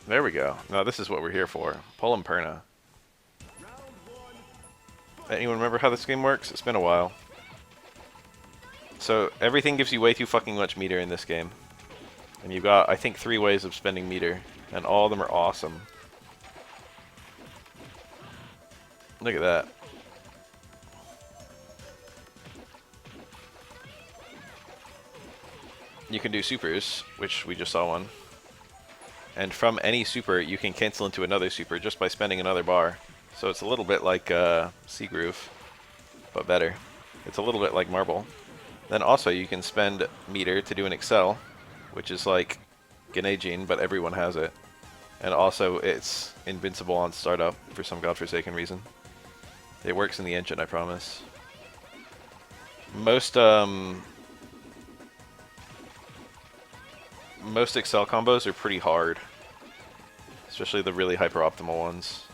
There we go. Now this is what we're here for. Pull and Perna. Anyone remember how this game works? It's been a while. So everything gives you way too fucking much meter in this game. And you've got, I think, 3 ways of spending meter. And all of them are awesome. Look at that. You can do supers, which we just saw one. And from any super, you can cancel into another super just by spending another bar. So it's a little bit like Sea Groove, but better. It's a little bit like Marble. Then also you can spend meter to do an Excel, which is like Ganejin, but everyone has it. And also it's invincible on startup for some godforsaken reason. It works in the engine, I promise. Most Excel combos are pretty hard, especially the really hyper-optimal ones.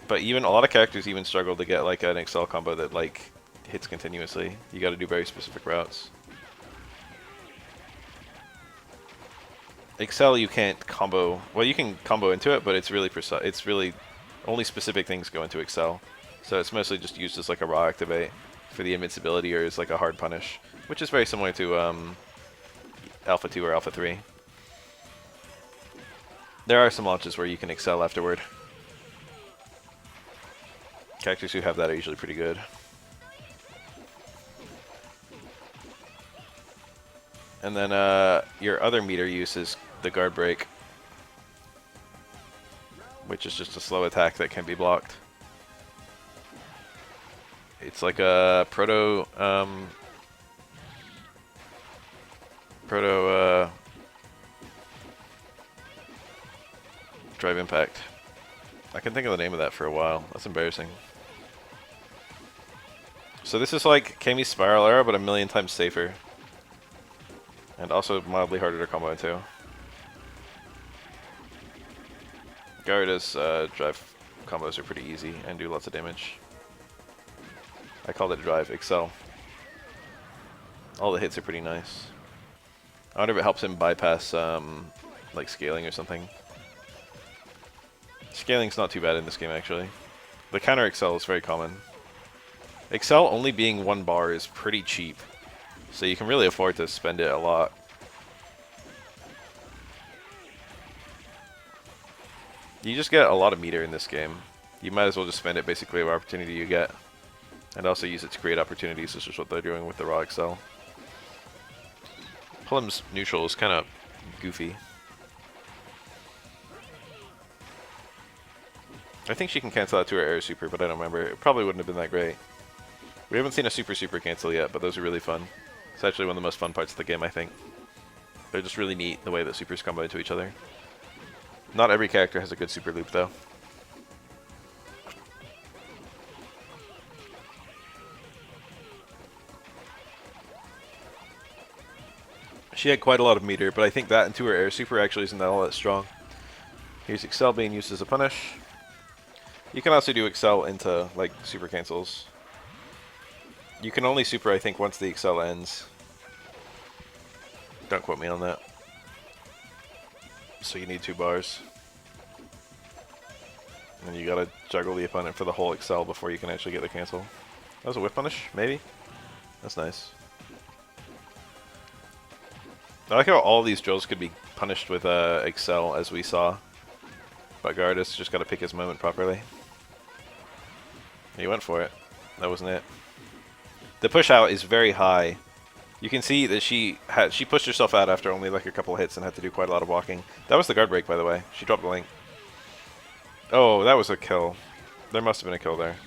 But even a lot of characters even struggle to get like an Excel combo that like hits continuously. You got to do very specific routes. Excel you can't combo. Well, you can combo into it, but it's really precise. It's really only specific things go into Excel, so it's mostly just used as like a raw activate for the invincibility or as like a hard punish, which is very similar to Alpha 2 or Alpha 3. There are some launches where you can Excel afterward. Characters who have that are usually pretty good. And then your other meter use is the guard break, which is just a slow attack that can be blocked. It's like a proto drive impact. I can think of the name of that for a while. That's embarrassing. So this is like Kami's Spiral Arrow, but a million times safer. And also mildly harder to combo into. Garuda's drive combos are pretty easy and do lots of damage. I called it drive, Excel. All the hits are pretty nice. I wonder if it helps him bypass like scaling or something. Scaling's not too bad in this game actually. The counter Excel is very common. Excel only being 1 bar is pretty cheap, so you can really afford to spend it a lot. You just get a lot of meter in this game. You might as well just spend it basically every opportunity you get. And also use it to create opportunities, which is what they're doing with the raw Excel. Pullum's neutral is kind of goofy. I think she can cancel out to her air super, but I don't remember. It probably wouldn't have been that great. We haven't seen a super cancel yet, but those are really fun. It's actually one of the most fun parts of the game, I think. They're just really neat, the way that supers combo into each other. Not every character has a good super loop, though. She had quite a lot of meter, but I think that into her air super actually isn't all that strong. Here's Excel being used as a punish. You can also do Excel into, like, super cancels. You can only super, I think, once the Excel ends. Don't quote me on that. So you need 2 bars. And you gotta juggle the opponent for the whole Excel before you can actually get the cancel. That was a whip punish, maybe? That's nice. I like how all these drills could be punished with Excel, as we saw. But Gardas just gotta pick his moment properly. He went for it. That wasn't it. The push out is very high. You can see that she pushed herself out after only like a couple of hits and had to do quite a lot of walking. That was the guard break, by the way. She dropped the link. Oh, that was a kill. There must have been a kill there.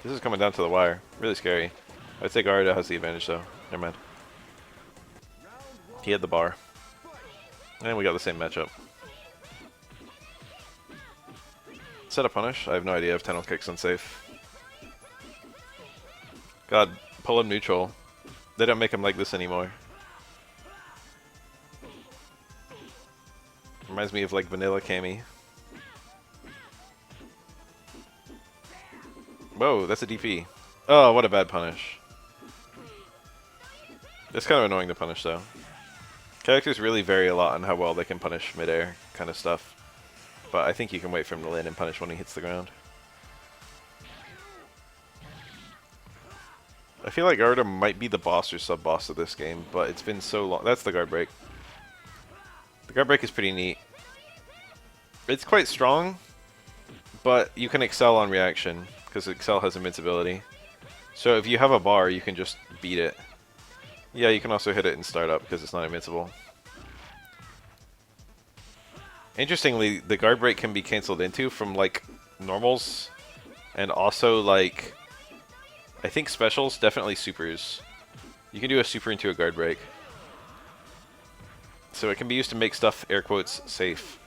This is coming down to the wire. Really scary. I'd say Garuda has the advantage though. Never mind. He had the bar. And we got the same matchup. Set a punish? I have no idea if Tunnel Kick's unsafe. God, pull him neutral. They don't make him like this anymore. Reminds me of like vanilla Kami. Whoa, that's a DP. Oh, what a bad punish. It's kind of annoying to punish though. Characters really vary a lot on how well they can punish midair kind of stuff. But I think you can wait for him to land and punish when he hits the ground. I feel like Garda might be the boss or sub-boss of this game, but it's been so long. That's the guard break. The guard break is pretty neat. It's quite strong, but you can excel on reaction, because excel has invincibility. So if you have a bar, you can just beat it. Yeah, you can also hit it in startup, because it's not invincible. Interestingly, the guard break can be cancelled into from, like, normals, and also, like, I think specials, definitely supers. You can do a super into a guard break. So it can be used to make stuff, air quotes, safe.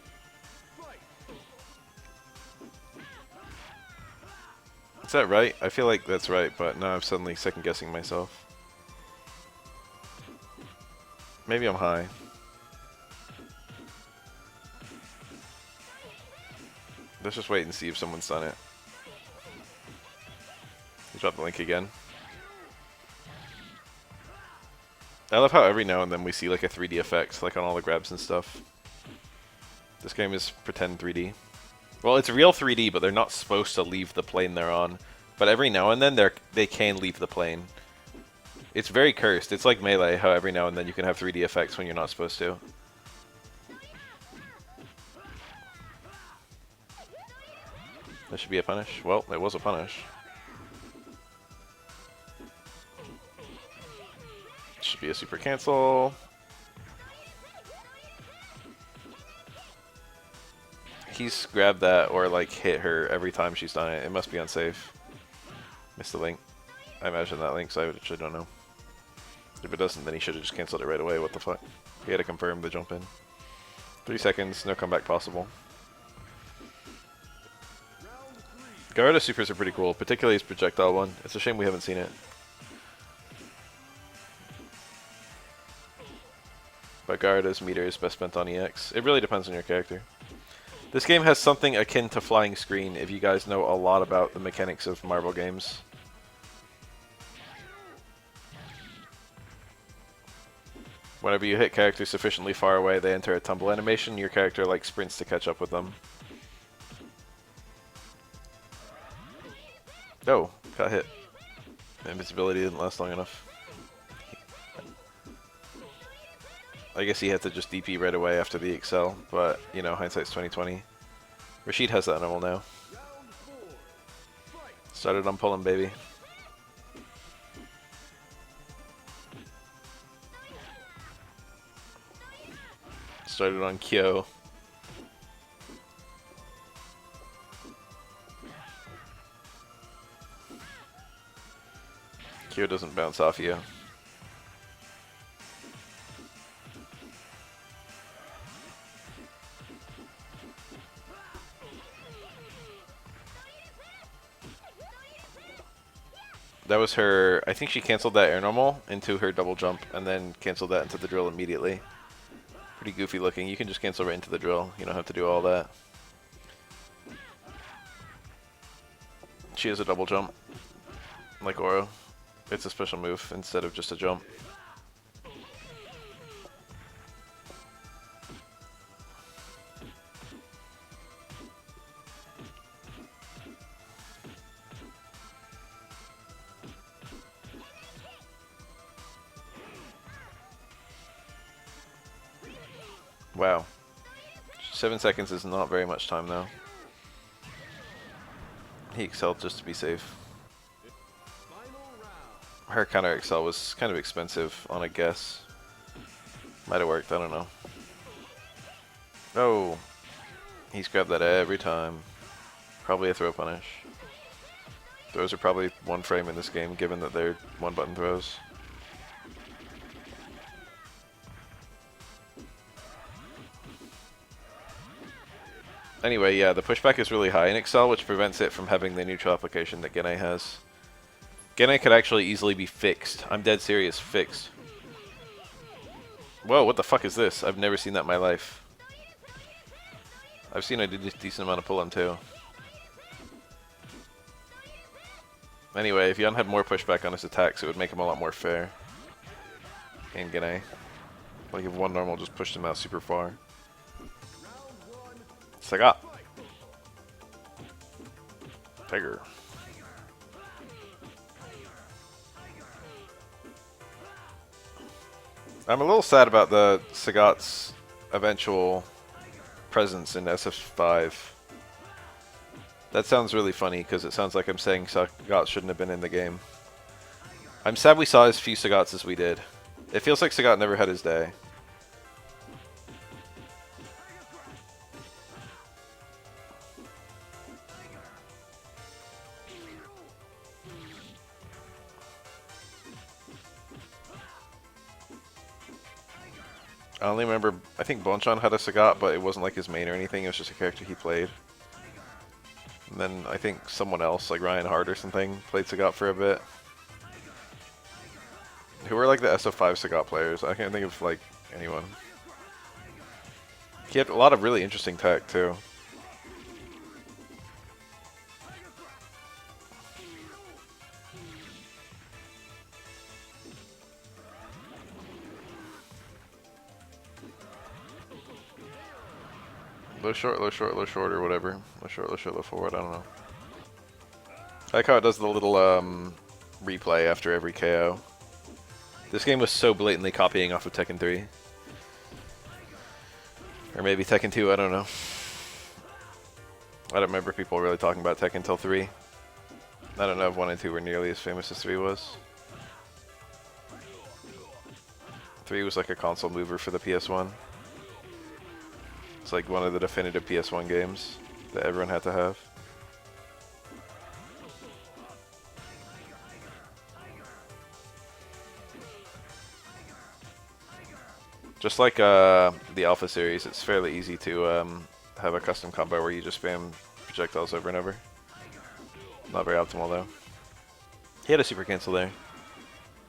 Is that right? I feel like that's right, but now I'm suddenly second guessing myself. Maybe I'm high. Let's just wait and see if someone's done it. Drop the link again. I love how every now and then we see like a 3D effect, like on all the grabs and stuff. This game is pretend 3D. Well, it's real 3D, but they're not supposed to leave the plane they're on. But every now and then they can leave the plane. It's very cursed. It's like Melee, how every now and then you can have 3D effects when you're not supposed to. That should be a punish. Well, it was a punish. Should be a super cancel. He's grabbed that or like hit her every time she's done it. It must be unsafe. Missed the link. I imagine that link, so I actually don't know. If it doesn't, then he should have just canceled it right away. What the fuck? He had to confirm the jump in. 3 seconds, no comeback possible. Garda supers are pretty cool, particularly his projectile one. It's a shame we haven't seen it. But Garda's meter is best spent on EX. It really depends on your character. This game has something akin to flying screen, if you guys know a lot about the mechanics of Marvel games. Whenever you hit characters sufficiently far away, they enter a tumble animation. Your character like sprints to catch up with them. Oh, got hit. Invisibility didn't last long enough. I guess he had to just DP right away after the Excel, but, you know, hindsight's 2020. Rashid has that normal now. Started on pulling, baby. Started on Kyo. Kyo doesn't bounce off you. That was her, I think she canceled that air normal into her double jump and then canceled that into the drill immediately. Pretty goofy looking. You can just cancel right into the drill. You don't have to do all that. She has a double jump, like Oro. It's a special move instead of just a jump. Wow. 7 seconds is not very much time though. He excelled just to be safe. Her counter excel was kind of expensive on a guess. Might have worked, I don't know. Oh, he's grabbed that every time. Probably a throw punish. Throws are probably one frame in this game, given that they're one button throws. Anyway, yeah, the pushback is really high in Excel, which prevents it from having the neutral application that Gene has. Gene could actually easily be fixed. I'm dead serious, fixed. Whoa, what the fuck is this? I've never seen that in my life. I've seen a decent amount of pull-in too. Anyway, if Yan had more pushback on his attacks, it would make him a lot more fair. And Gene. Like if one normal just pushed him out super far. Sagat. Tiger. I'm a little sad about the Sagat's eventual presence in SF5. That sounds really funny because it sounds like I'm saying Sagat shouldn't have been in the game. I'm sad we saw as few Sagats as we did. It feels like Sagat never had his day. I only remember, I think Bonchan had a Sagat, but it wasn't like his main or anything, it was just a character he played. And then I think someone else, like Ryan Hart or something, played Sagat for a bit. Who were like the SF5 Sagat players? I can't think of like anyone. He had a lot of really interesting tech too. Low short, low short, low short, or whatever. Low short, low forward, I don't know. I like how it does the little replay after every KO. This game was so blatantly copying off of Tekken 3. Or maybe Tekken 2, I don't know. I don't remember people really talking about Tekken until 3. I don't know if 1 and 2 were nearly as famous as 3 was. 3 was like a console mover for the PS1. It's like one of the definitive PS1 games that everyone had to have. Just like the Alpha series, it's fairly easy to have a custom combo where you just spam projectiles over and over. Not very optimal though. He had a super cancel there.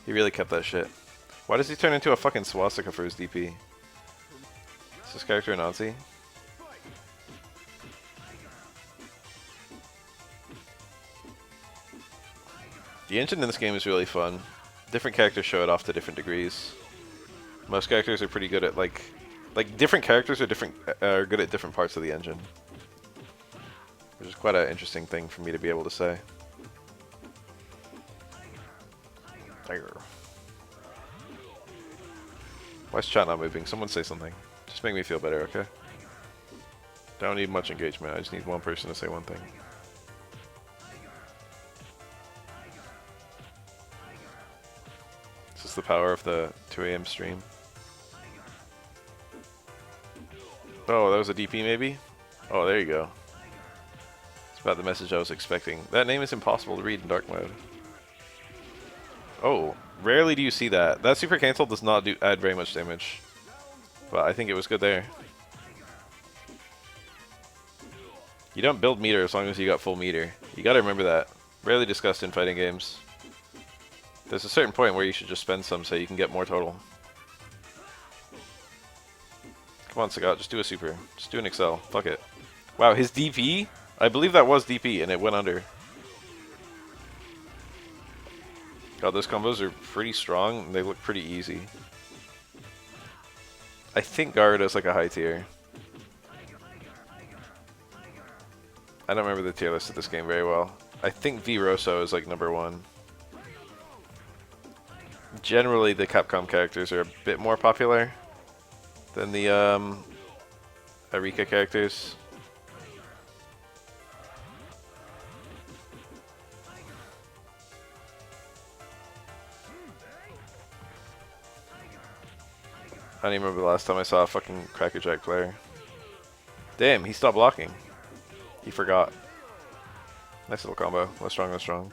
He really kept that shit. Why does he turn into a fucking swastika for his DP? Is this character a Nazi? The engine in this game is really fun. Different characters show it off to different degrees. Most characters are pretty good at like different characters are good at different parts of the engine, which is quite an interesting thing for me to be able to say. Tiger. Why is chat not moving? Someone say something. Just make me feel better, okay? Don't need much engagement. I just need one person to say one thing. This is the power of the 2 AM stream. Oh, that was a DP maybe? Oh, there you go. It's about the message I was expecting. That name is impossible to read in dark mode. Oh, rarely do you see that. That super cancel does not add very much damage. But I think it was good there. You don't build meter as long as you got full meter. You gotta remember that. Rarely discussed in fighting games. There's a certain point where you should just spend some so you can get more total. Come on, Sagat, just do a super. Just do an Excel. Fuck it. Wow, his DP? I believe that was DP, and it went under. God, those combos are pretty strong, and they look pretty easy. I think Garuda's like a high tier. I don't remember the tier list of this game very well. I think V Rosso is like number 1. Generally, the Capcom characters are a bit more popular than the Arika characters. I don't even remember the last time I saw a fucking Crackerjack player. Damn, he stopped blocking. He forgot. Nice little combo. Less strong, less strong.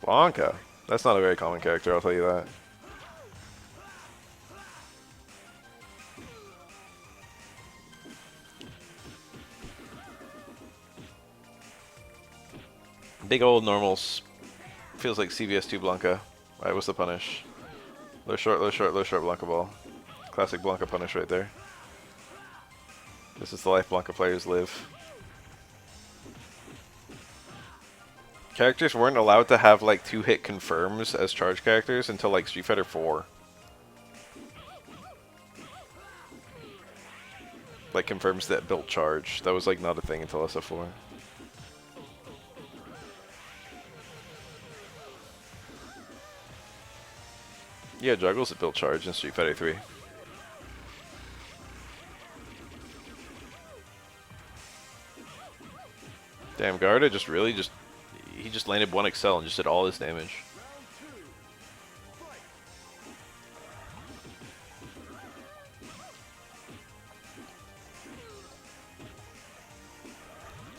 Blanca. That's not a very common character, I'll tell you that. Big old normals. Feels like CVS2 Blanca. Alright, what's the punish? Low short, low short, low short Blanca ball. Classic Blanca punish right there. This is the life Blanca players live. Characters weren't allowed to have like 2-hit confirms as charge characters until like Street Fighter 4. confirms that built charge. That was like not a thing until SF4. Yeah, juggles at built charge in Street Fighter 3. Damn, Garda just really he just landed one Excel and just did all his damage.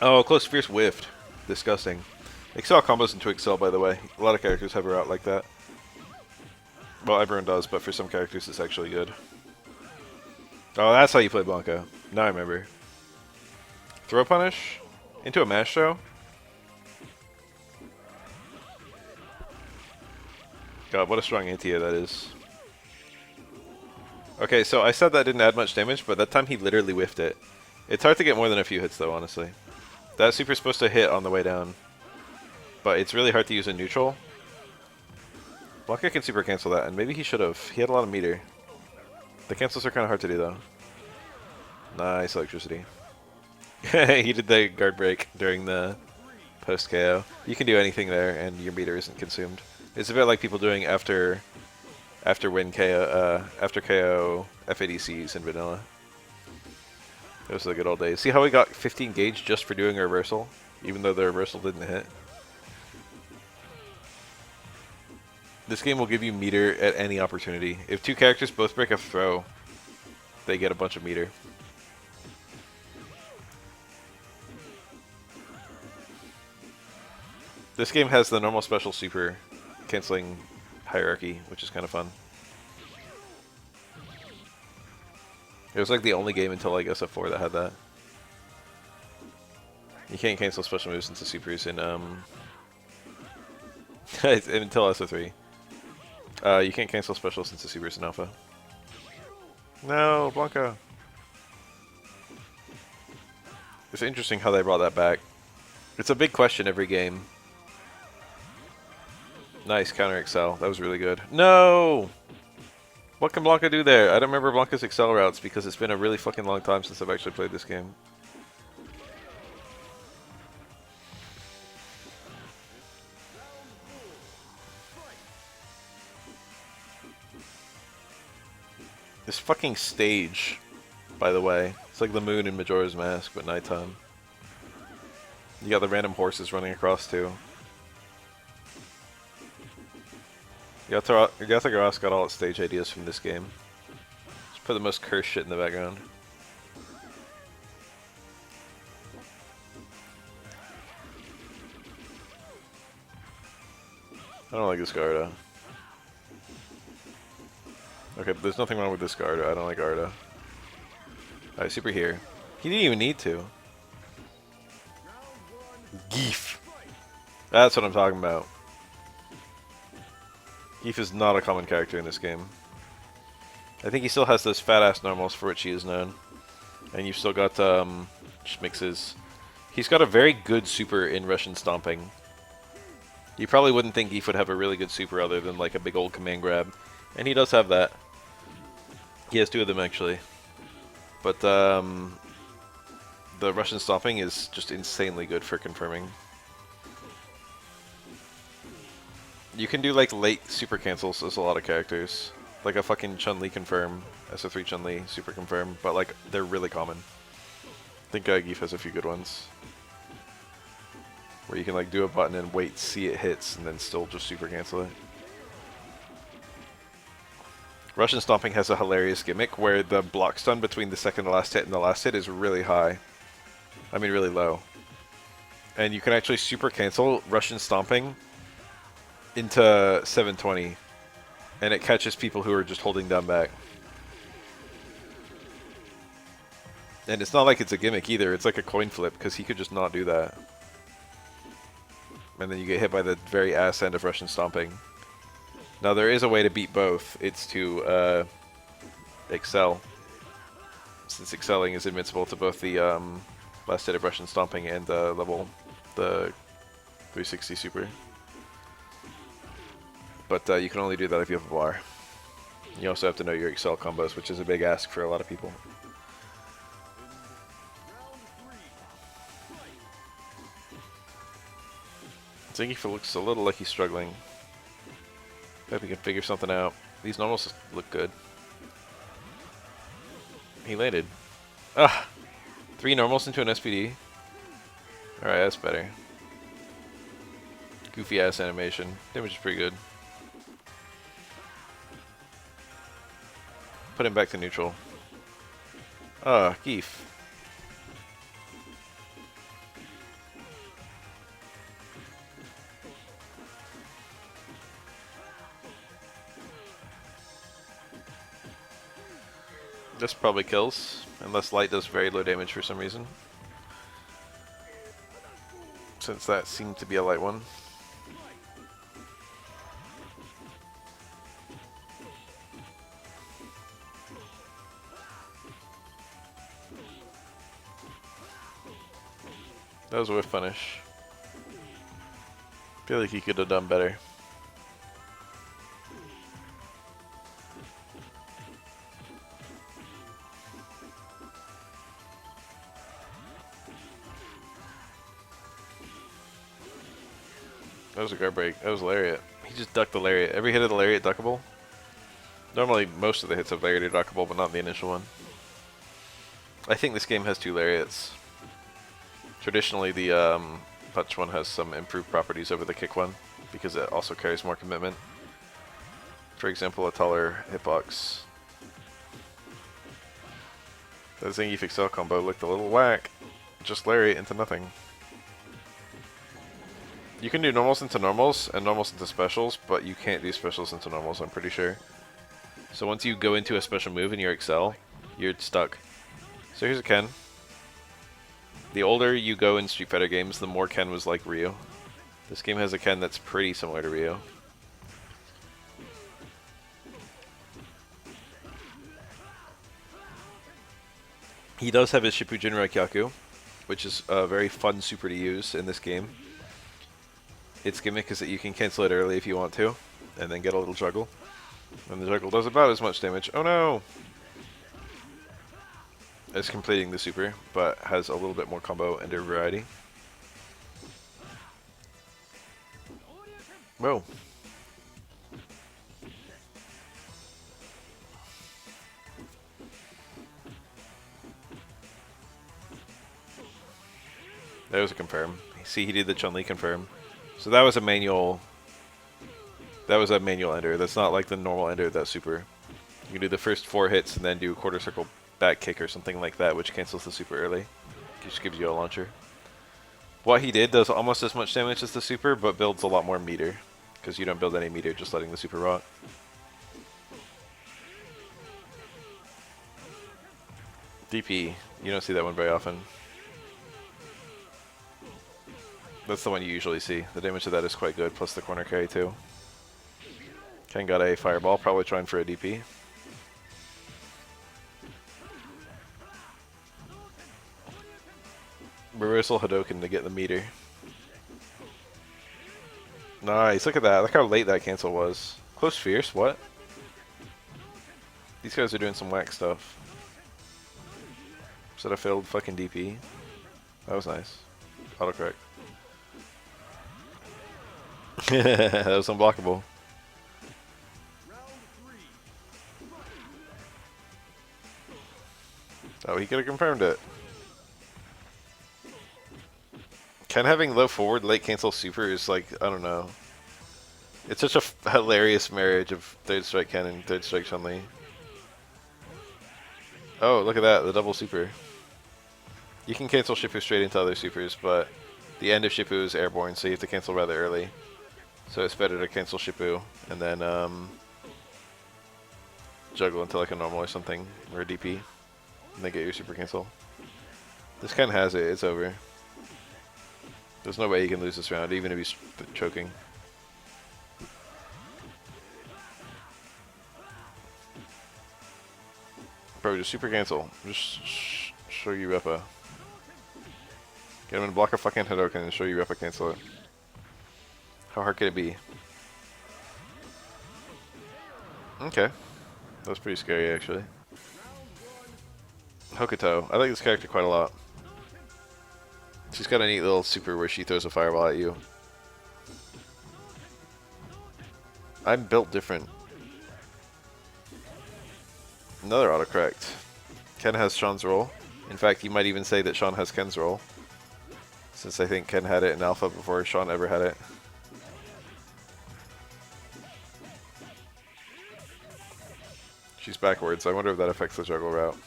Oh, close fierce whiffed. Disgusting. Excel combos into Excel, by the way. A lot of characters have a route like that. Well, everyone does, but for some characters it's actually good. Oh, that's how you play Blanca. Now I remember. Throw punish? Into a mash show? God, what a strong anti-air that is. Okay, so I said that didn't add much damage, but that time he literally whiffed it. It's hard to get more than a few hits though, honestly. That super's supposed to hit on the way down. But it's really hard to use in neutral. Blanca can super cancel that, and maybe he should have. He had a lot of meter. The cancels are kind of hard to do though. Nice electricity. He did the guard break during the post KO. You can do anything there, and your meter isn't consumed. It's a bit like people doing after win KO after KO FADCs in vanilla. Those are the good old days. See how we got 15 gauge just for doing a reversal, even though the reversal didn't hit. This game will give you meter at any opportunity. If two characters both break a throw, they get a bunch of meter. This game has the normal special super canceling hierarchy, which is kind of fun. It was like the only game until like SF4 that had that. You can't cancel special moves into supers in until SF3. You can't cancel specials into supers in alpha. No, Blanca. It's interesting how they brought that back. It's a big question every game. Nice counter Excel. That was really good. No! What can Blanca do there? I don't remember Blanca's Excel routes because it's been a really fucking long time since I've actually played this game. This fucking stage, by the way. It's like the moon in Majora's Mask, but nighttime. You got the random horses running across too. Yatagara's got all its stage ideas from this game. Just put the most cursed shit in the background. I don't like this Garda. Okay, but there's nothing wrong with this Garda. I don't like Garda. Alright, super here. He didn't even need to. Geef. That's what I'm talking about. Geef is not a common character in this game. I think he still has those fat-ass normals for which he is known. And you've still got, just mixes. He's got a very good super in Russian Stomping. You probably wouldn't think Geef would have a really good super other than like a big old command grab. And he does have that. He has two of them actually. But, the Russian Stomping is just insanely good for confirming. You can do like late super cancels as a lot of characters. Like a fucking Chun-Li confirm, SF3 Chun-Li super confirm, but like they're really common. I think Geef has a few good ones. Where you can like do a button and wait, see it hits, and then still just super cancel it. Russian Stomping has a hilarious gimmick where the block stun between the second to last hit and the last hit is really high. I mean really low. And you can actually super cancel Russian Stomping into 720, and it catches people who are just holding down back. And it's not like it's a gimmick either, it's like a coin flip, because he could just not do that. And then you get hit by the very ass end of Russian Stomping. Now there is a way to beat both, it's to excel. Since excelling is invincible to both the last hit of Russian Stomping and the 360 super. But you can only do that if you have a bar. You also have to know your Excel combos, which is a big ask for a lot of people. Zangief looks a little like he's struggling. Hope he can figure something out. These normals look good. He landed. Ah! 3 normals into an SPD. Alright, that's better. Goofy ass animation. Damage is pretty good. Put him back to neutral. Ah, Geef. This probably kills, unless light does very low damage for some reason. Since that seemed to be a light one. That was a whiff punish. Feel like he could have done better. That was a guard break. That was lariat. He just ducked the lariat. Every hit of the lariat duckable. Normally most of the hits of lariat are duckable, but not the initial one. I think this game has 2 lariats. Traditionally, the punch one has some improved properties over the kick one, because it also carries more commitment. For example, a taller hitbox. That Zangief Excel combo looked a little whack. Just lariat into nothing. You can do normals into normals and normals into specials, but you can't do specials into normals, I'm pretty sure. So once you go into a special move in your Excel, you're stuck. So here's a Ken. The older you go in Street Fighter games, the more Ken was like Ryu. This game has a Ken that's pretty similar to Ryu. He does have his Shippuden Raikyaku, which is a very fun super to use in this game. Its gimmick is that you can cancel it early if you want to, and then get a little juggle. And the juggle does about as much damage. Oh no! As completing the super, but has a little bit more combo and a variety. Whoa. That was a confirm. See, he did the Chun-Li confirm. So that was a manual. That was a manual ender. That's not like the normal ender of that super. You can do the first 4 hits and then do a quarter circle back kick or something like that, which cancels the super early. Just gives you a launcher. What he did does almost as much damage as the super, but builds a lot more meter. Because you don't build any meter just letting the super rock. DP. You don't see that one very often. That's the one you usually see. The damage of that is quite good, plus the corner carry too. Ken got a fireball, probably trying for a DP. Reversal Hadoken to get the meter. Nice, look at that. Look how late that cancel was. Close fierce, what? These guys are doing some whack stuff. Is that a failed fucking DP? That was nice. Autocorrect. That was unblockable. Oh, he could have confirmed it. Ken having low forward, late cancel super is like, I don't know. It's such a hilarious marriage of third strike Ken and third strike Chun-Li. Oh, look at that, the double super. You can cancel Shifu straight into other supers, but the end of Shifu is airborne, so you have to cancel rather early. So it's better to cancel Shifu and then juggle into like a normal or something, or a DP, and then get your super cancel. This Ken has it, it's over. There's no way he can lose this round, even if he's choking. Bro, just super cancel. Just show you Repa. Get him in block a fucking Hadoken and show you Repa cancel it. How hard could it be? Okay. That was pretty scary, actually. Hokuto. I like this character quite a lot. She's got a neat little super where she throws a fireball at you. I'm built different. Another autocorrect. Ken has Sean's roll. In fact, you might even say that Sean has Ken's roll, since I think Ken had it in alpha before Sean ever had it. She's backwards. I wonder if that affects the juggle route.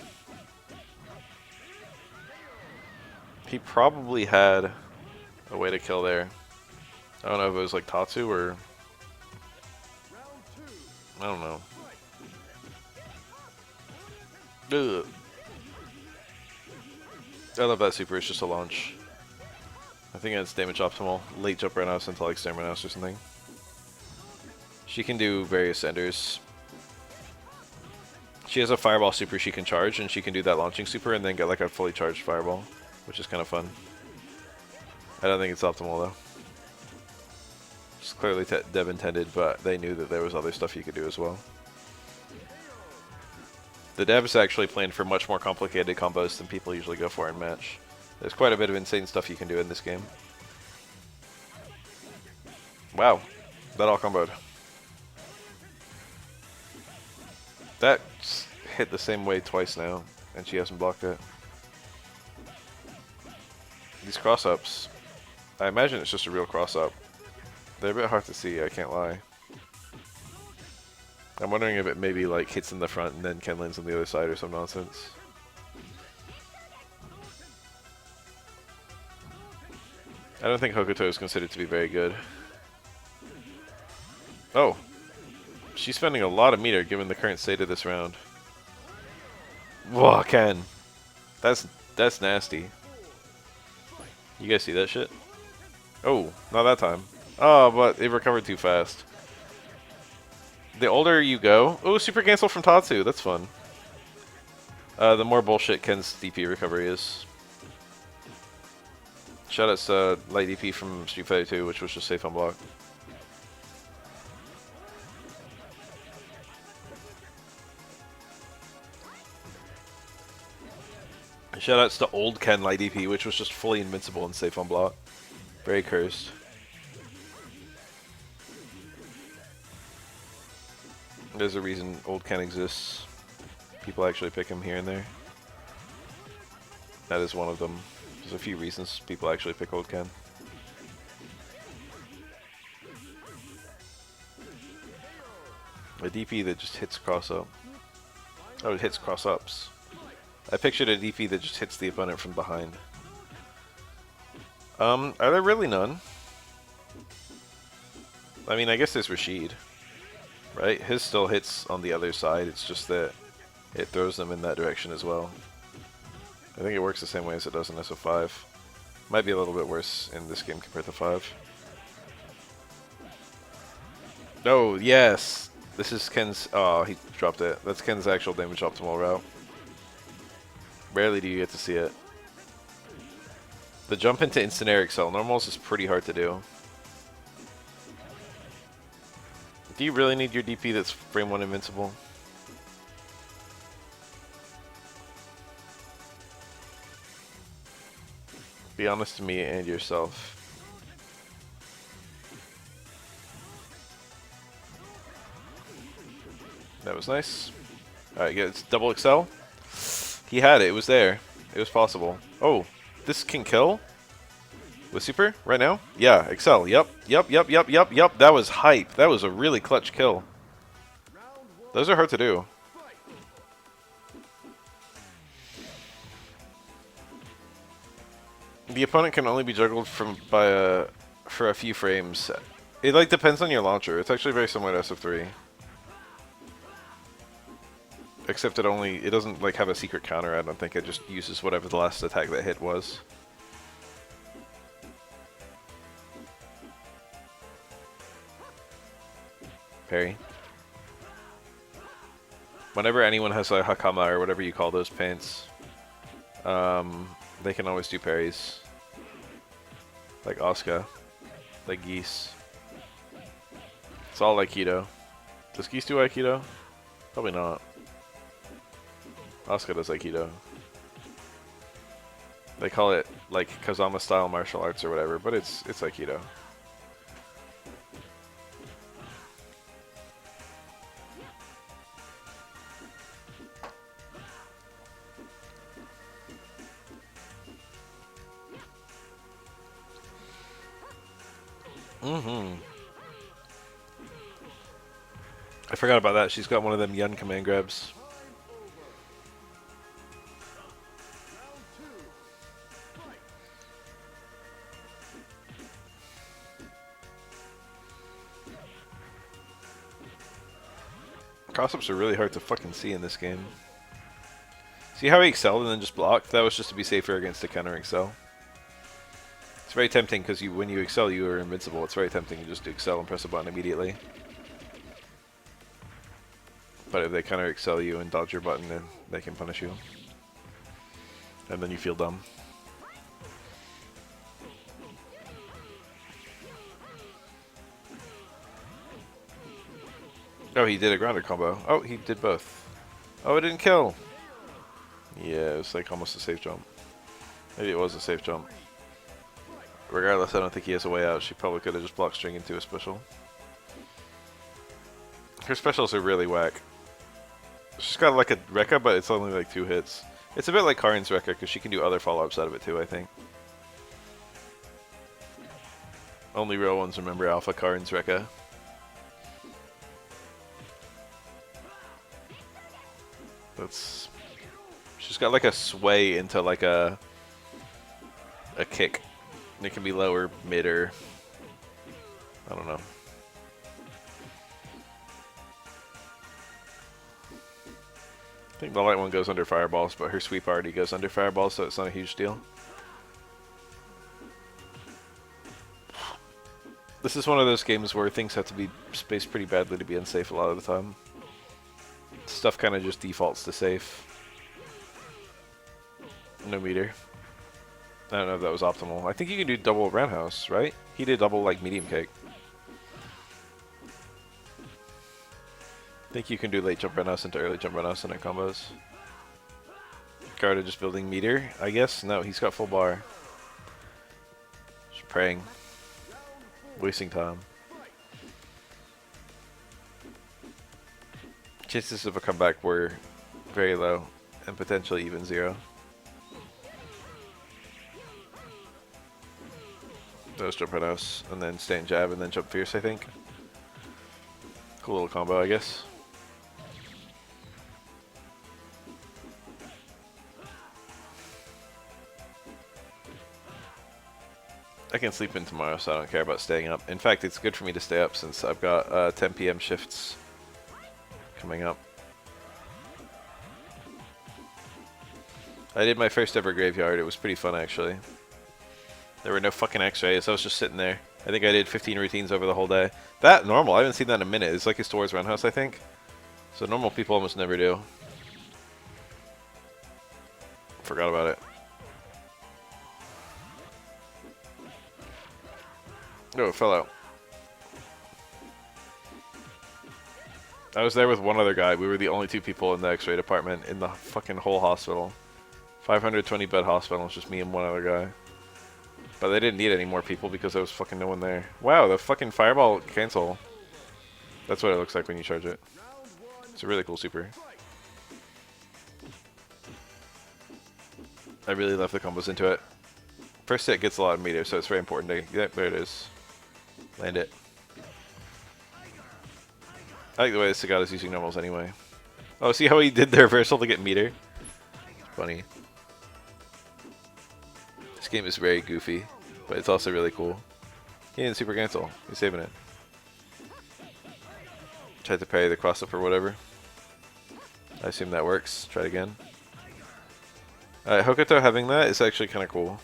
He probably had a way to kill there. I don't know if it was like Tatsu or... I don't know. Ugh. I love that super. It's just a launch. I think it's damage optimal. Late jump right now into like Exterminus or something. She can do various enders. She has a fireball super she can charge, and she can do that launching super and then get like a fully charged fireball, which is kind of fun. I don't think it's optimal though. It's clearly dev intended, but they knew that there was other stuff you could do as well. The devs actually planned for much more complicated combos than people usually go for in match. There's quite a bit of insane stuff you can do in this game. Wow, that all comboed. That hit the same way twice now, and she hasn't blocked it. These cross-ups, I imagine it's just a real cross-up. They're a bit hard to see, I can't lie. I'm wondering if it maybe like hits in the front and then Ken lands on the other side or some nonsense. I don't think Hokuto is considered to be very good. Oh. She's spending a lot of meter given the current state of this round. Whoa, Ken. That's nasty. You guys see that shit? Oh, not that time. Oh, but it recovered too fast. The older you go... Oh, super cancel from Tatsu. That's fun. The more bullshit Ken's DP recovery is. Shoutouts to light DP from Street Fighter 2, which was just safe on block. Shoutouts to old Ken light DP, which was just fully invincible and safe on block. Very cursed. There's a reason old Ken exists. People actually pick him here and there. That is one of them. There's a few reasons people actually pick old Ken. A DP that just hits cross-up. Oh, it hits cross-ups. I pictured a DP that just hits the opponent from behind. Are there really none? I mean, I guess there's Rashid. Right? His still hits on the other side, it's just that it throws them in that direction as well. I think it works the same way as it does in SF5. Might be a little bit worse in this game compared to 5. Oh, yes! This is Ken's... Oh, he dropped it. That's Ken's actual damage optimal route. Rarely do you get to see it. The jump into instant air excel normals is pretty hard to do. Do you really need your DP that's frame 1 invincible? Be honest to me and yourself. That was nice. Alright, yeah, it's double excel. He had it, it was there. It was possible. Oh, this can kill? With super right now? Yeah, excel. Yep. That was hype. That was a really clutch kill. Those are hard to do. The opponent can only be juggled for a few frames. It like depends on your launcher. It's actually very similar to SF3. Except it doesn't like have a secret counter, I don't think. It just uses whatever the last attack that hit was. Parry. Whenever anyone has a Hakama or whatever you call those paints, they can always do parries. Like Asuka. Like Geese. It's all Aikido. Does Geese do Aikido? Probably not. Asuka does Aikido. They call it like Kazama style martial arts or whatever, but it's Aikido. Mm-hmm. I forgot about that. She's got one of them Yun command grabs. Cross-ups are really hard to fucking see in this game. See how he excelled and then just blocked? That was just to be safer against a counter excel. It's very tempting because when you excel, you are invincible. It's very tempting to just excel and press a button immediately. But if they counter excel you and dodge your button, then they can punish you. And then you feel dumb. Oh, he did a grounded combo. Oh, he did both. Oh, it didn't kill. Yeah, it was like almost a safe jump. Maybe it was a safe jump. Regardless, I don't think he has a way out. She probably could have just blocked string into a special. Her specials are really whack. She's got like a Rekka, but it's only like 2 hits. It's a bit like Karin's Rekka, because she can do other follow-ups out of it too, I think. Only real ones remember Alpha Karin's Rekka. That's... She's got like a sway into like a kick. It can be lower, mid, or... I don't know. I think the light one goes under fireballs, but her sweep already goes under fireballs, so it's not a huge deal. This is one of those games where things have to be spaced pretty badly to be unsafe a lot of the time. Stuff kind of just defaults to safe. No meter. I don't know if that was optimal. I think you can do double roundhouse, right? He did double like medium kick. I think you can do late jump roundhouse into early jump roundhouse in their combos. Garda just building meter, I guess? No, he's got full bar. Just praying. Wasting time. Chances of a comeback were very low and potentially even 0. Those jump roundhouse and then stand jab and then jump fierce, I think. Cool little combo, I guess. I can sleep in tomorrow, so I don't care about staying up. In fact, it's good for me to stay up since I've got 10 PM shifts coming up. I did my first ever graveyard. It was pretty fun, actually. There were no fucking x-rays. I was just sitting there. I think I did 15 routines over the whole day. That normal. I haven't seen that in a minute. It's like his towards roundhouse, I think. So normal people almost never do. Forgot about it. Oh, it fell out. I was there with one other guy. We were the only 2 people in the x-ray department in the fucking whole hospital. 520 bed hospital. It's just me and one other guy. But they didn't need any more people because there was fucking no one there. Wow, the fucking fireball cancel. That's what it looks like when you charge it. It's a really cool super. I really love the combos into it. First hit gets a lot of meter, so it's very important to... Yep, there it is. Land it. I like the way the Sagata's using normals anyway. Oh, see how he did the reversal to get meter? It's funny. This game is very goofy, but it's also really cool. He didn't super cancel. He's saving it. Tried to parry the cross up or whatever. I assume that works. Try it again. Hokuto having that is actually kind of cool.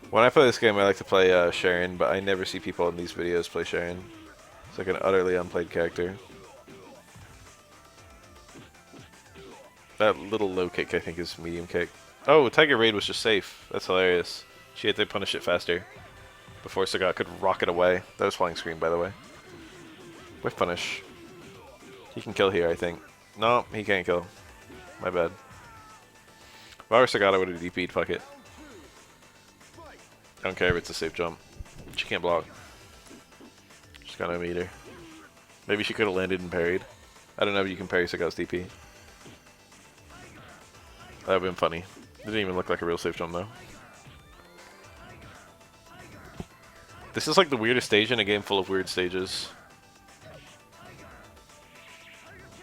When I play this game, I like to play Sharon, but I never see people in these videos play Sharon. It's like an utterly unplayed character. That little low kick, I think, is medium kick. Oh, Tiger Raid was just safe. That's hilarious. She had to punish it faster before Sagat could rocket away. That was flying screen, by the way. Whiff punish. He can kill here, I think. No, he can't kill. My bad. If I were Sagat, I would have DP'd. Fuck it. I don't care if it's a safe jump. She can't block. She's got no meter. Maybe she could have landed and parried. I don't know if you can parry Sagat's DP. That would have been funny. Didn't even look like a real safe jump though. This is like the weirdest stage in a game full of weird stages.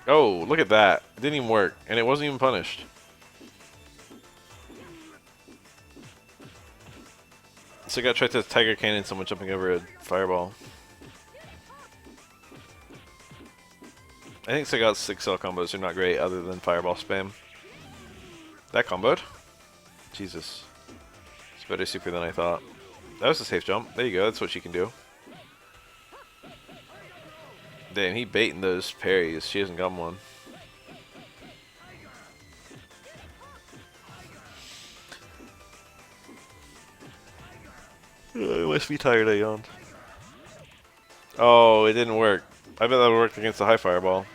Oh, look at that. It didn't even work, and it wasn't even punished. So I got tried to Tiger Cannon someone jumping over a fireball. I think Sagat's 6L combos are not great other than fireball spam. That comboed. Jesus. It's better super than I thought. That was a safe jump. There you go, that's what she can do. Damn, he baiting those parries. She hasn't got one. I must be tired, I yawned. Oh, it didn't work. I bet that would work against the high fireball.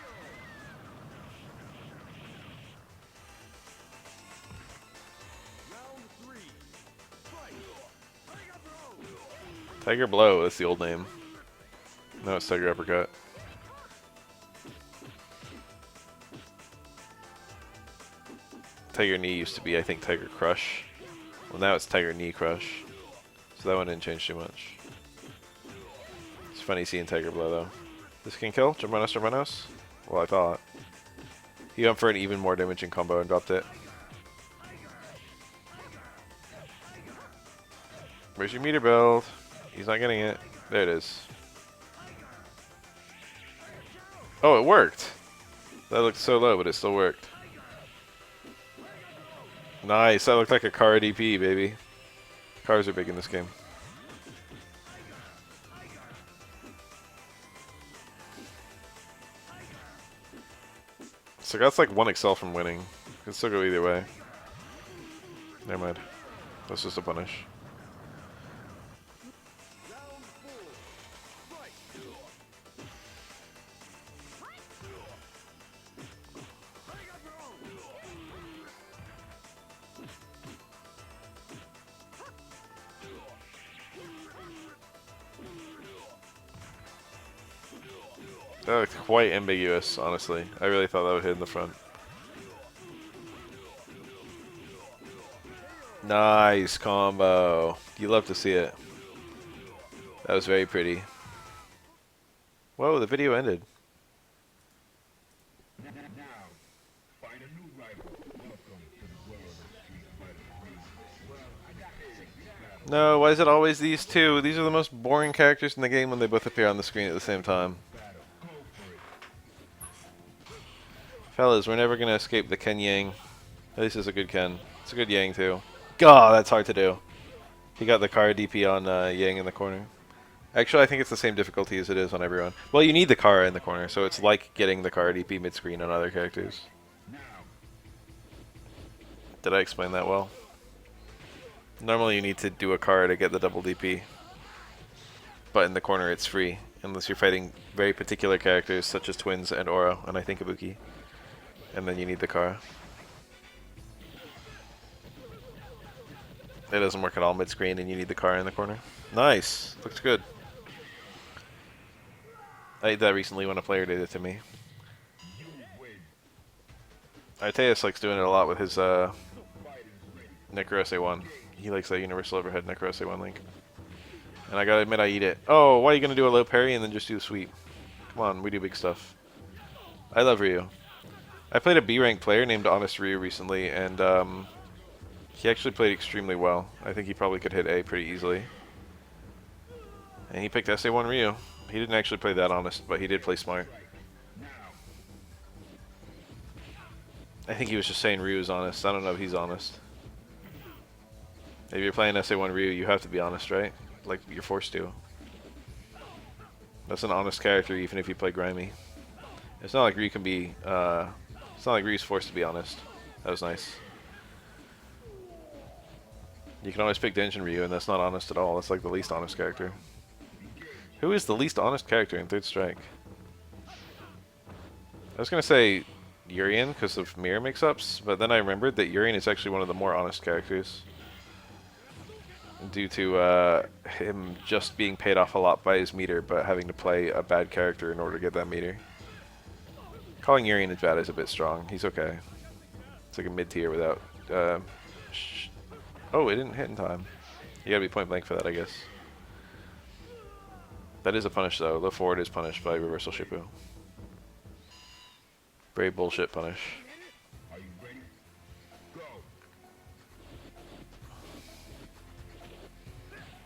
Tiger Blow, that's the old name. No, it's Tiger Uppercut. Tiger Knee used to be, I think, Tiger Crush. Well, now it's Tiger Knee Crush. So that one didn't change too much. It's funny seeing Tiger Blow, though. This can kill? Jump on us, jump on us? Well, I thought. He went for an even more damaging combo and dropped it. Where's your meter build? He's not getting it. There it is. Oh, it worked! That looked so low, but it still worked. Nice, that looked like a car DP, baby. Cars are big in this game. So that's like 1 excel from winning. Can still go either way. Never mind. That's just a punish. That looked quite ambiguous, honestly. I really thought that would hit in the front. Nice combo. You love to see it. That was very pretty. Whoa, the video ended. No, why is it always these two? These are the most boring characters in the game when they both appear on the screen at the same time. Fellas, we're never going to escape the Ken Yang. At least it's a good Ken. It's a good Yang, too. God, that's hard to do. He got the Kara DP on Yang in the corner. Actually, I think it's the same difficulty as it is on everyone. Well, you need the Kara in the corner, so it's like getting the Kara DP mid-screen on other characters. Did I explain that well? Normally you need to do a Kara to get the double DP. But in the corner it's free, unless you're fighting very particular characters such as Twins and Oro, and I think Ibuki. And then you need the Kara. It doesn't work at all mid-screen and you need the Kara in the corner. Nice! Looks good. I did that recently when a player did it to me. Arteus likes doing it a lot with his Necro SA1. He likes that Universal Overhead Necro SA1 link. And I gotta admit I eat it. Oh, why are you gonna do a low parry and then just do the sweep? Come on, we do big stuff. I love Ryu. I played a B-rank player named Honest Ryu recently, and he actually played extremely well. I think he probably could hit A pretty easily. And he picked SA1 Ryu. He didn't actually play that honest, but he did play smart. I think he was just saying Ryu's honest. I don't know if he's honest. If you're playing SA1 Ryu, you have to be honest, right? Like, you're forced to. That's an honest character, even if you play grimy. It's not like Ryu can be, it's not like Ryu's forced to be honest. That was nice. You can always pick Denshin Ryu, and that's not honest at all. That's like the least honest character. Who is the least honest character in Third Strike? I was going to say Urien because of mirror mix-ups, but then I remembered that Urien is actually one of the more honest characters. Due to him just being paid off a lot by his meter, but having to play a bad character in order to get that meter. Calling Urien as bad is a bit strong. He's okay. It's like a mid-tier without... oh, it didn't hit in time. You gotta be point blank for that, I guess. That is a punish though. Low forward is punished by reversal Shippu. Very bullshit punish.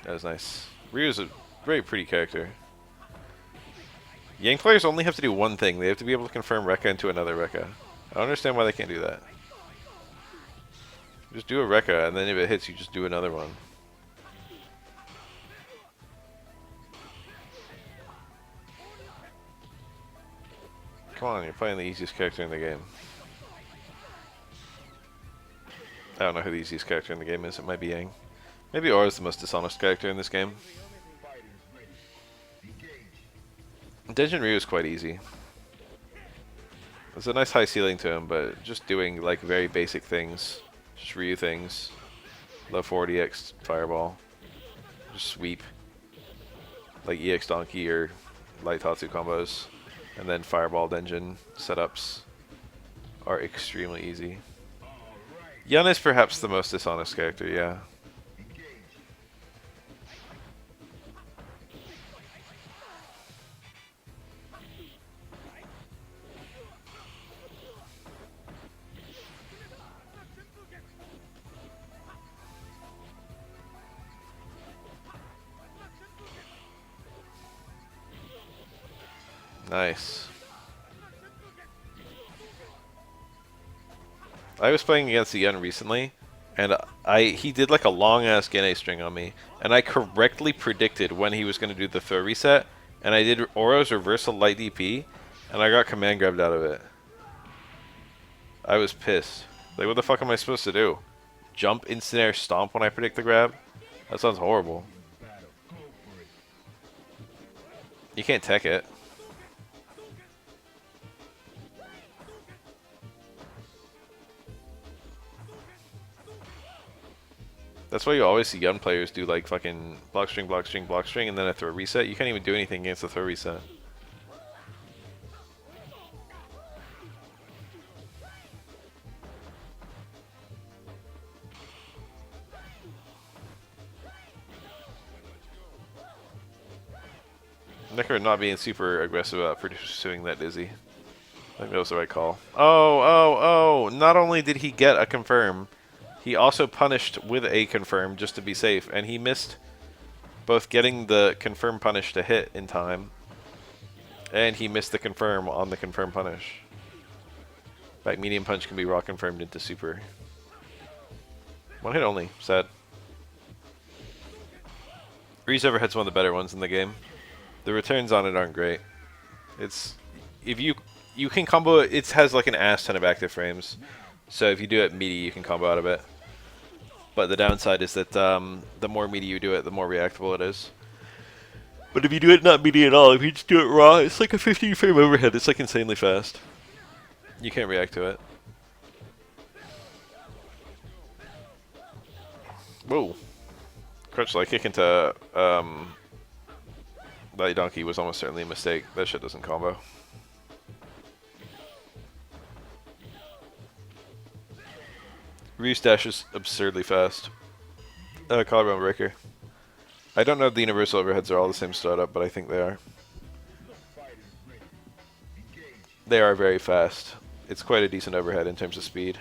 That was nice. Ryu's a very pretty character. Yang players only have to do one thing. They have to be able to confirm Rekka into another Rekka. I don't understand why they can't do that. Just do a Rekka, and then if it hits, you just do another one. Come on, you're playing the easiest character in the game. I don't know who the easiest character in the game is. It might be Yang. Maybe Aura's the most dishonest character in this game. Denjin Ryu is quite easy. There's a nice high ceiling to him, but just doing like very basic things. Just Ryu things. Low forward EX Fireball. Just sweep. Like EX Donkey or Light Tatsu combos. And then Fireball Denjin setups are extremely easy. Yun is perhaps the most dishonest character, yeah. Nice. I was playing against Yun recently, and he did like a long ass Gene string on me, and I correctly predicted when he was going to do the throw reset, and I did Oro's reversal light DP, and I got command grabbed out of it. I was pissed. Like, what the fuck am I supposed to do? Jump, instant air, stomp when I predict the grab? That sounds horrible. You can't tech it. That's why you always see Yun players do like fucking block string, block string, block string, and then a throw reset. You can't even do anything against the throw reset. Nicker not being super aggressive about pursuing that dizzy. I think that was the right call. Oh! Not only did he get a confirm, he also punished with a confirm just to be safe, and he missed both getting the confirm punish to hit in time, and he missed the confirm on the confirm punish. Back medium punch can be raw confirmed into super. One hit only, sad. Ryu's overhead's one of the better ones in the game. The returns on it aren't great. It's if you can combo it. It has like an ass ton of active frames, so if you do it meaty, you can combo out of it. But the downside is that the more meaty you do it, the more reactable it is. But if you do it not meaty at all, if you just do it raw, it's like a 15 frame overhead. It's like insanely fast. You can't react to it. Whoa! Crutch like kick into Light Donkey was almost certainly a mistake. That shit doesn't combo. Ryu's dash is absurdly fast. Collarbone breaker. I don't know if the universal overheads are all the same startup, but I think they are. They are very fast. It's quite a decent overhead in terms of speed.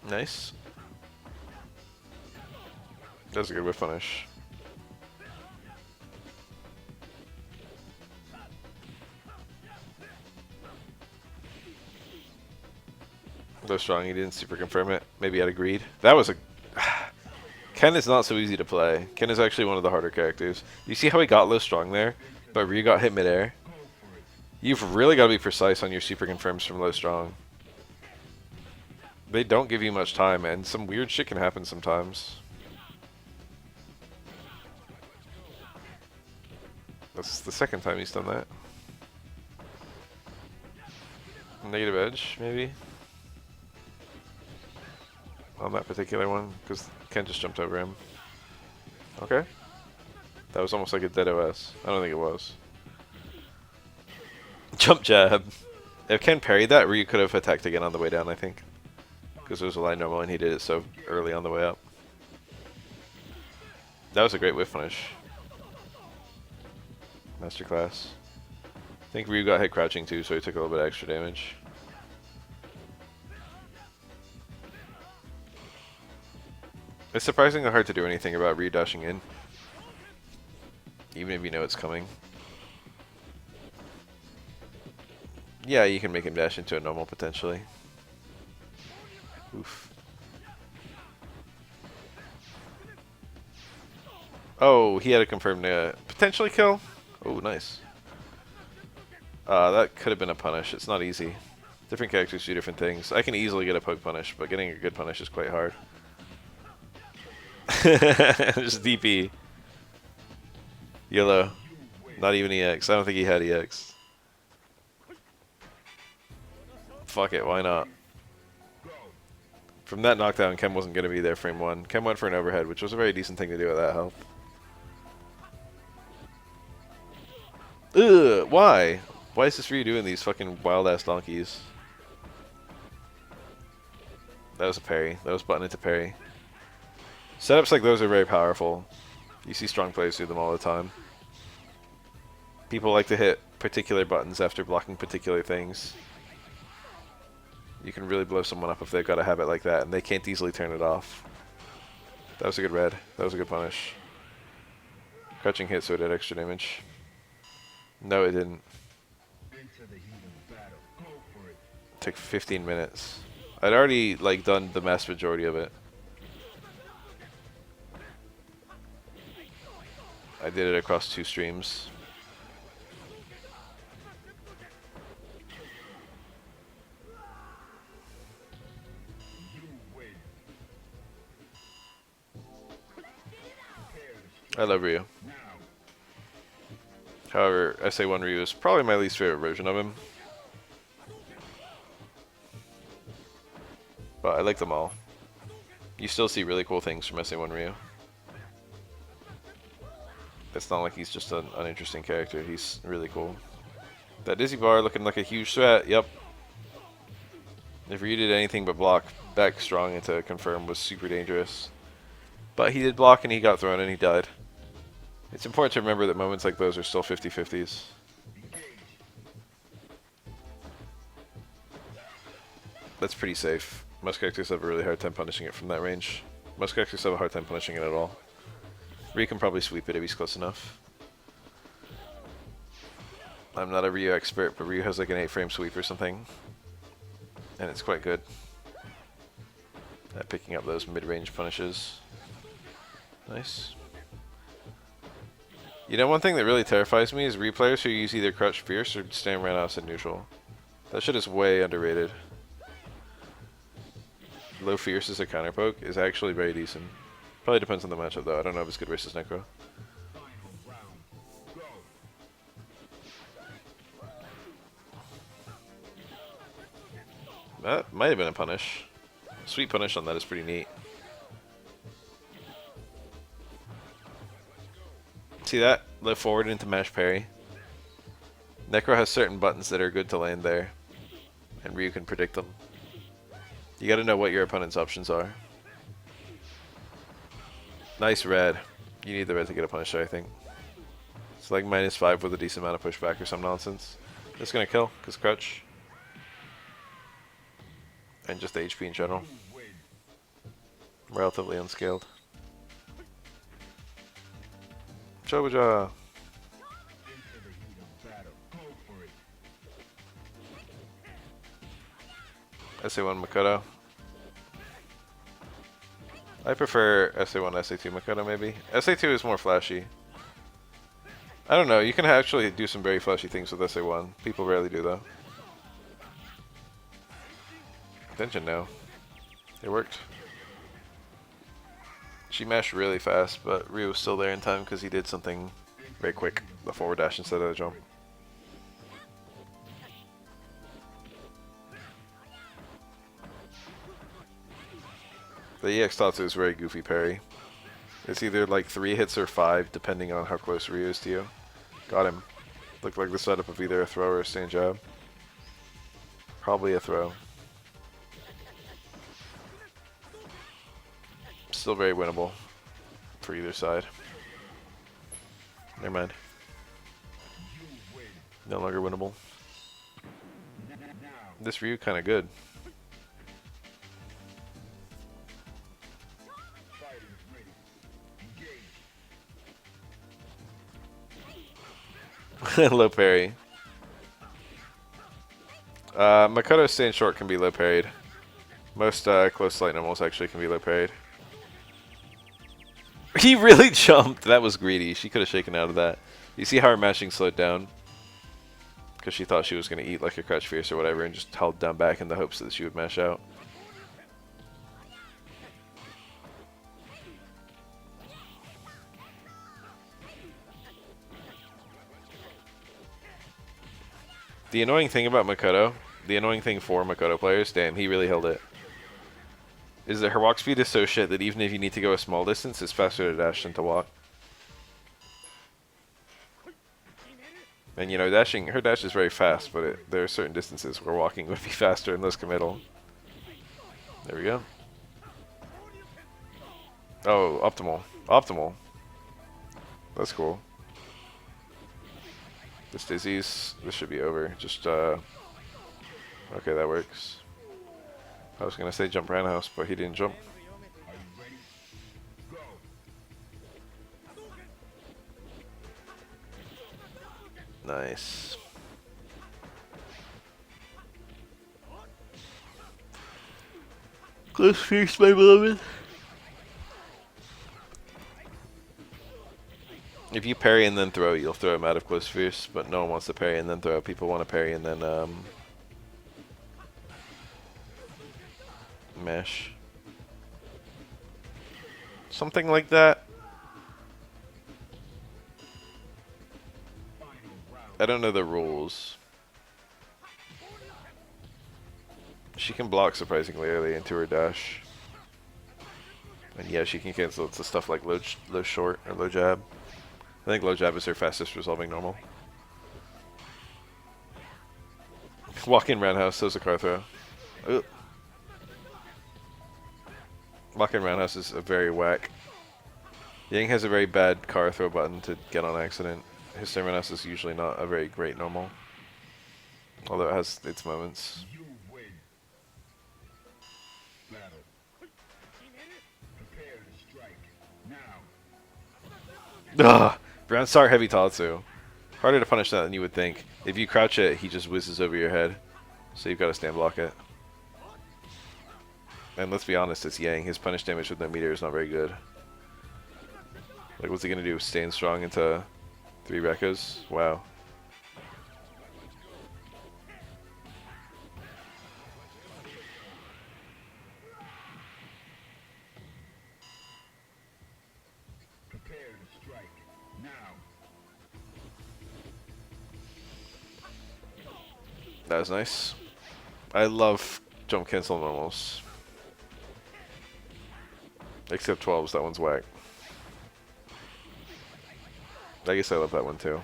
Nice. That's a good whiff punish. Low strong, he didn't super confirm it. Maybe I'd agreed. That was a... Ken is not so easy to play. Ken is actually one of the harder characters. You see how he got low strong there, but Ryu got hit midair? You've really got to be precise on your super confirms from low strong. They don't give you much time, and some weird shit can happen sometimes. That's the second time he's done that. Negative edge, maybe? On that particular one, because Ken just jumped over him. Okay. That was almost like a dead OS. I don't think it was. Jump jab. If Ken parried that, Ryu could have attacked again on the way down, I think. Because it was a line normal and he did it so early on the way up. That was a great whiff finish. Masterclass. I think Ryu got hit crouching too, so he took a little bit of extra damage. It's surprisingly hard to do anything about Ryu dashing in, even if you know it's coming. Yeah, you can make him dash into a normal potentially. Oof. Oh, he had a confirmed potentially kill. Oh, nice. That could have been a punish. It's not easy. Different characters do different things. I can easily get a poke punish, but getting a good punish is quite hard. Just DP. Yellow. Not even EX. I don't think he had EX. Fuck it, why not? From that knockdown, Kem wasn't going to be there frame 1. Kem went for an overhead, which was a very decent thing to do with that health. Ugh, why? Why is this Ryu doing these fucking wild-ass donkeys? That was a parry. That was button into parry. Setups like those are very powerful. You see strong players do them all the time. People like to hit particular buttons after blocking particular things. You can really blow someone up if they've got a habit like that, and they can't easily turn it off. That was a good red. That was a good punish. Crouching hit, so it did extra damage. No, it didn't. Took 15 minutes. I'd already done the vast majority of it. I did it across 2 streams. I love Ryu. However, SA1 Ryu is probably my least favorite version of him. But I like them all. You still see really cool things from SA1 Ryu. It's not like he's just an uninteresting character. He's really cool. That Dizzy bar looking like a huge threat. Yep. If Ryu did anything but block, back strong into confirm was super dangerous. But he did block and he got thrown and he died. It's important to remember that moments like those are still 50-50s. That's pretty safe. Most characters have a really hard time punishing it from that range. Most characters have a hard time punishing it at all. Ryu can probably sweep it if he's close enough. I'm not a Ryu expert, but Ryu has like an 8-frame sweep or something. And it's quite good at picking up those mid-range punishes. Nice. You know, one thing that really terrifies me is replayers who use either Crouch Fierce or stand right outside neutral. That shit is way underrated. Low Fierce as a counter poke is actually very decent. Probably depends on the matchup though. I don't know if it's good versus Necro. That might have been a punish. Sweet punish on that is pretty neat. See that? Lift forward into mash parry. Necro has certain buttons that are good to land there, and Ryu can predict them. You gotta know what your opponent's options are. Nice red. You need the red to get a punish, I think. It's like -5 with a decent amount of pushback or some nonsense. It's gonna kill, because crouch. And just the HP in general. Relatively unscaled. Chobaja. SA1 Makoto. I prefer SA1, SA2 Makoto maybe. SA2 is more flashy. I don't know, you can actually do some very flashy things with SA1. People rarely do though. Attention now. It worked. She mashed really fast, but Ryu was still there in time because he did something very quick. The forward dash instead of the jump. The EX Tatsu is very goofy parry. It's either like 3 hits or 5 depending on how close Ryu is to you. Got him. Looked like the setup of either a throw or a stand jab. Probably a throw. Still very winnable for either side. Never mind. No longer winnable. This Ryu kind of good. Low parry. Makoto staying short can be low parried. Most close light normals actually can be low parried. He really jumped. That was greedy. She could have shaken out of that. You see how her mashing slowed down? Because she thought she was going to eat like a crouch fierce or whatever and just held down back in the hopes that she would mash out. The annoying thing about Makoto, the annoying thing for Makoto players, damn, he really held it, is that her walk speed is so shit that even if you need to go a small distance, it's faster to dash than to walk. And you know, her dash is very fast, but there are certain distances where walking would be faster and less committal. There we go. Oh, optimal. Optimal. That's cool. This Dizzy's, this should be over. Just, okay, that works. I was gonna say jump roundhouse, but he didn't jump. Nice. Close fierce, my beloved. If you parry and then throw, you'll throw him out of close fierce, but no one wants to parry and then throw. People want to parry and then mash. Something like that. I don't know the rules. She can block surprisingly early into her dash. And yeah, she can cancel it to stuff like low short or low jab. I think low jab is her fastest resolving normal. Walk in roundhouse, so's a car throw. Ugh. Walk in roundhouse is a very whack. Yang has a very bad car throw button to get on accident. His roundhouse is usually not a very great normal. Although it has its moments. Ugh! Brown Star Heavy Tatsu. Harder to punish that than you would think. If you crouch it, he just whizzes over your head. So you've got to stand block it. And let's be honest, it's Yang. His punish damage with no meter is not very good. Like, what's he going to do? Stand strong into 3 Rekkas? Wow. That was nice. I love jump cancel normals. Except 12s, that one's whack. I guess I love that one too.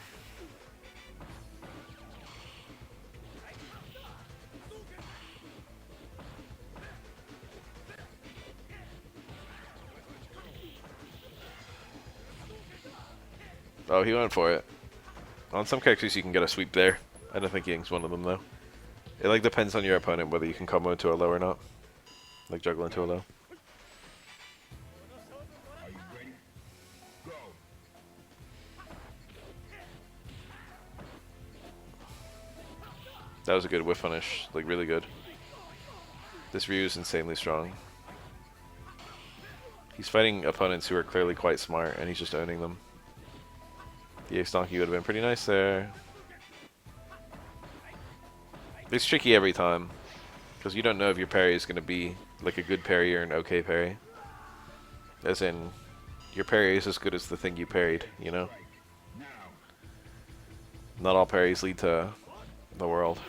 Oh, he went for it. On some characters you can get a sweep there. I don't think Ying's one of them though. It like depends on your opponent whether you can combo into a low or not. Like juggle into a low. That was a good whiff punish, like really good. This Ryu is insanely strong. He's fighting opponents who are clearly quite smart and he's just owning them. The Ace Donkey would have been pretty nice there. It's tricky every time, because you don't know if your parry is going to be like a good parry or an okay parry. As in, your parry is as good as the thing you parried, you know? Not all parries lead to the world.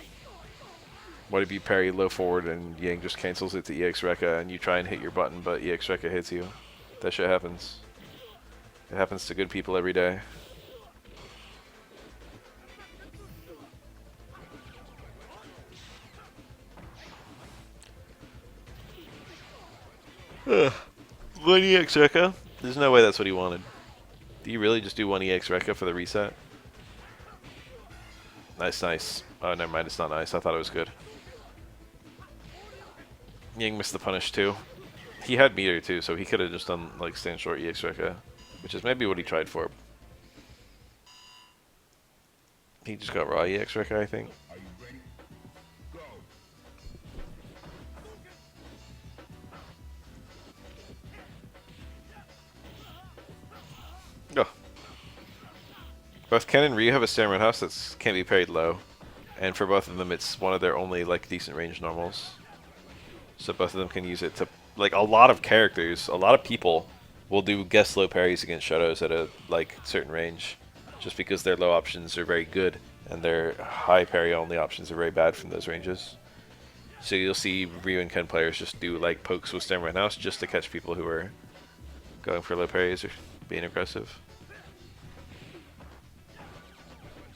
What if you parry low forward and Yang just cancels it to EX Rekka and you try and hit your button but EX Rekka hits you? That shit happens. It happens to good people every day. One EX Rekka? There's no way that's what he wanted. Do you really just do one EX Rekka for the reset? Nice, nice. Oh, never mind. It's not nice. I thought it was good. Ying missed the punish too. He had meter too, so he could have just done like stand short EX Rekka, which is maybe what he tried for. He just got raw EX Rekka, I think. Oh. Both Ken and Ryu have a Samurai House that can't be parried low, and for both of them, it's one of their only like decent range normals. So both of them can use it to, like, a lot of characters, a lot of people will do guess low parries against shadows at a like certain range, just because their low options are very good and their high parry only options are very bad from those ranges. So you'll see Ryu and Ken players just do like pokes with Samurai House just to catch people who are going for low parries or being aggressive.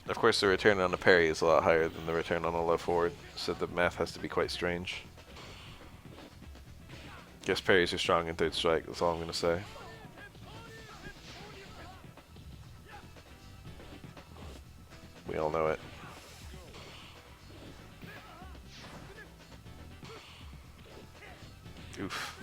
Of course, the return on a parry is a lot higher than the return on a low forward, so the math has to be quite strange. Guess parries are strong in third strike, that's all I'm going to say. We all know it. Oof.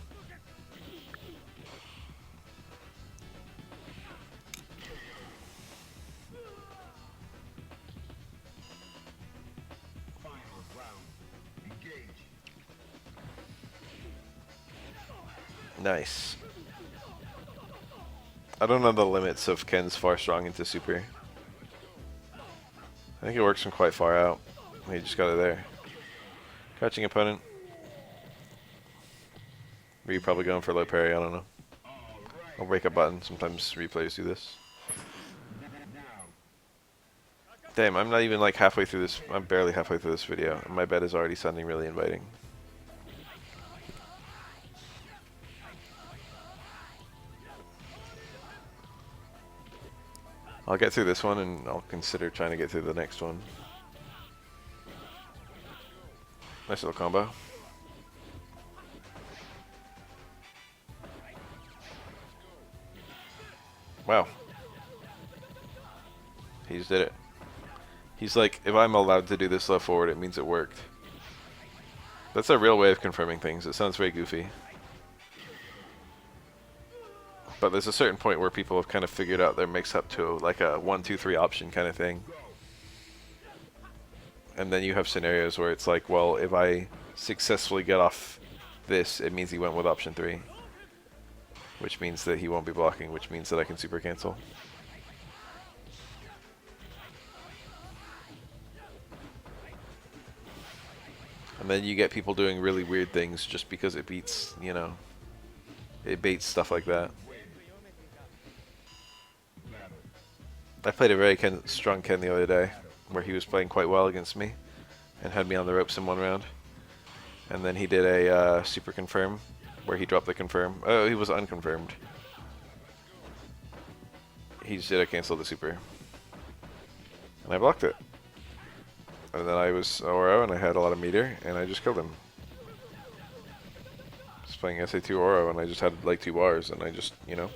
Nice. I don't know the limits of Ken's far strong into super. I think it works from quite far out. He just got it there. Catching opponent. Ryu probably going for low parry, I don't know. I'll break a button, sometimes replayers do this. Damn, I'm not even like halfway through this, I'm barely halfway through this video, and my bed is already sounding really inviting. I'll get through this one and I'll consider trying to get through the next one. Nice little combo. Wow. He just did it. He's like, if I'm allowed to do this low forward, it means it worked. That's a real way of confirming things. It sounds very goofy. But there's a certain point where people have kind of figured out their mix-up to like a 1, 2, 3 option kind of thing. And then you have scenarios where it's like, well, if I successfully get off this, it means he went with option 3. Which means that he won't be blocking, which means that I can super cancel. And then you get people doing really weird things just because it beats, you know, it baits stuff like that. I played a very strong Ken the other day, where he was playing quite well against me, and had me on the ropes in one round. And then he did a super confirm, where he dropped the confirm. Oh, he was unconfirmed. He just did a cancel the super. And I blocked it. And then I was Oro, and I had a lot of meter, and I just killed him. Just playing SA2 Oro, and I just had like 2 bars, and I just, you know,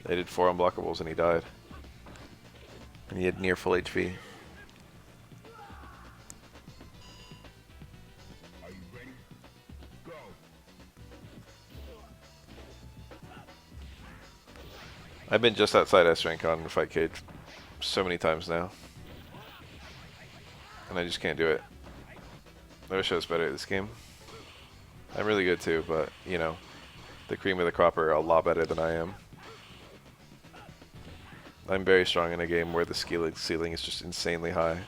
I did 4 unblockables, and he died. And he had near full HP. I've been just outside S rank on Fight Cage so many times now. And I just can't do it. I wish I was better at this game. I'm really good too, but, you know, the cream of the crop are a lot better than I am. I'm very strong in a game where the ceiling is just insanely high.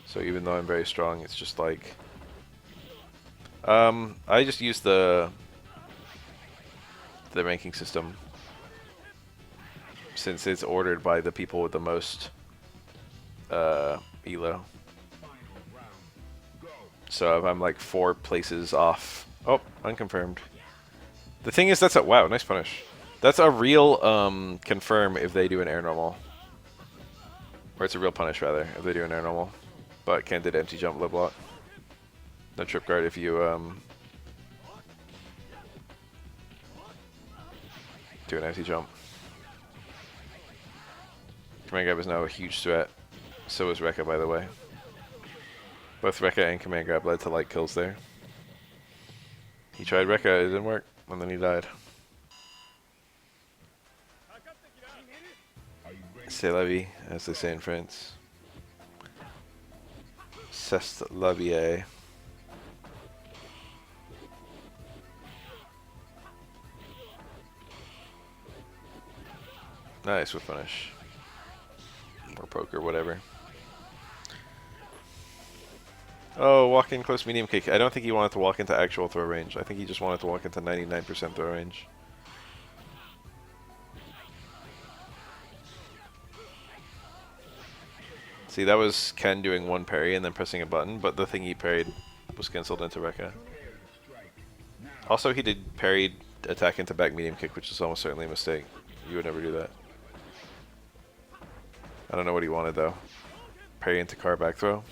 So even though I'm very strong, it's just like... I just use the ranking system, since it's ordered by the people with the most elo. So if I'm like 4 places off... Oh, unconfirmed. The thing is, that's a... Wow, nice punish. That's a real confirm if they do an air normal. Or it's a real punish, rather, if they do an air normal. But Ken did empty jump low block. No trip guard if you do an empty jump. Command grab is now a huge threat. So was Rekka, by the way. Both Rekka and Command Grab led to light kills there. He tried Rekka, it didn't work, and then he died. C'est la vie, as they say in France. C'est la vie. Nice with finish. Or poker, whatever. Oh, walk in close medium kick. I don't think he wanted to walk into actual throw range. I think he just wanted to walk into 99% throw range. See, that was Ken doing one parry and then pressing a button, but the thing he parried was cancelled into Rekka. Also, he did parried attack into back medium kick, which is almost certainly a mistake. You would never do that. I don't know what he wanted, though. Parry into car back throw.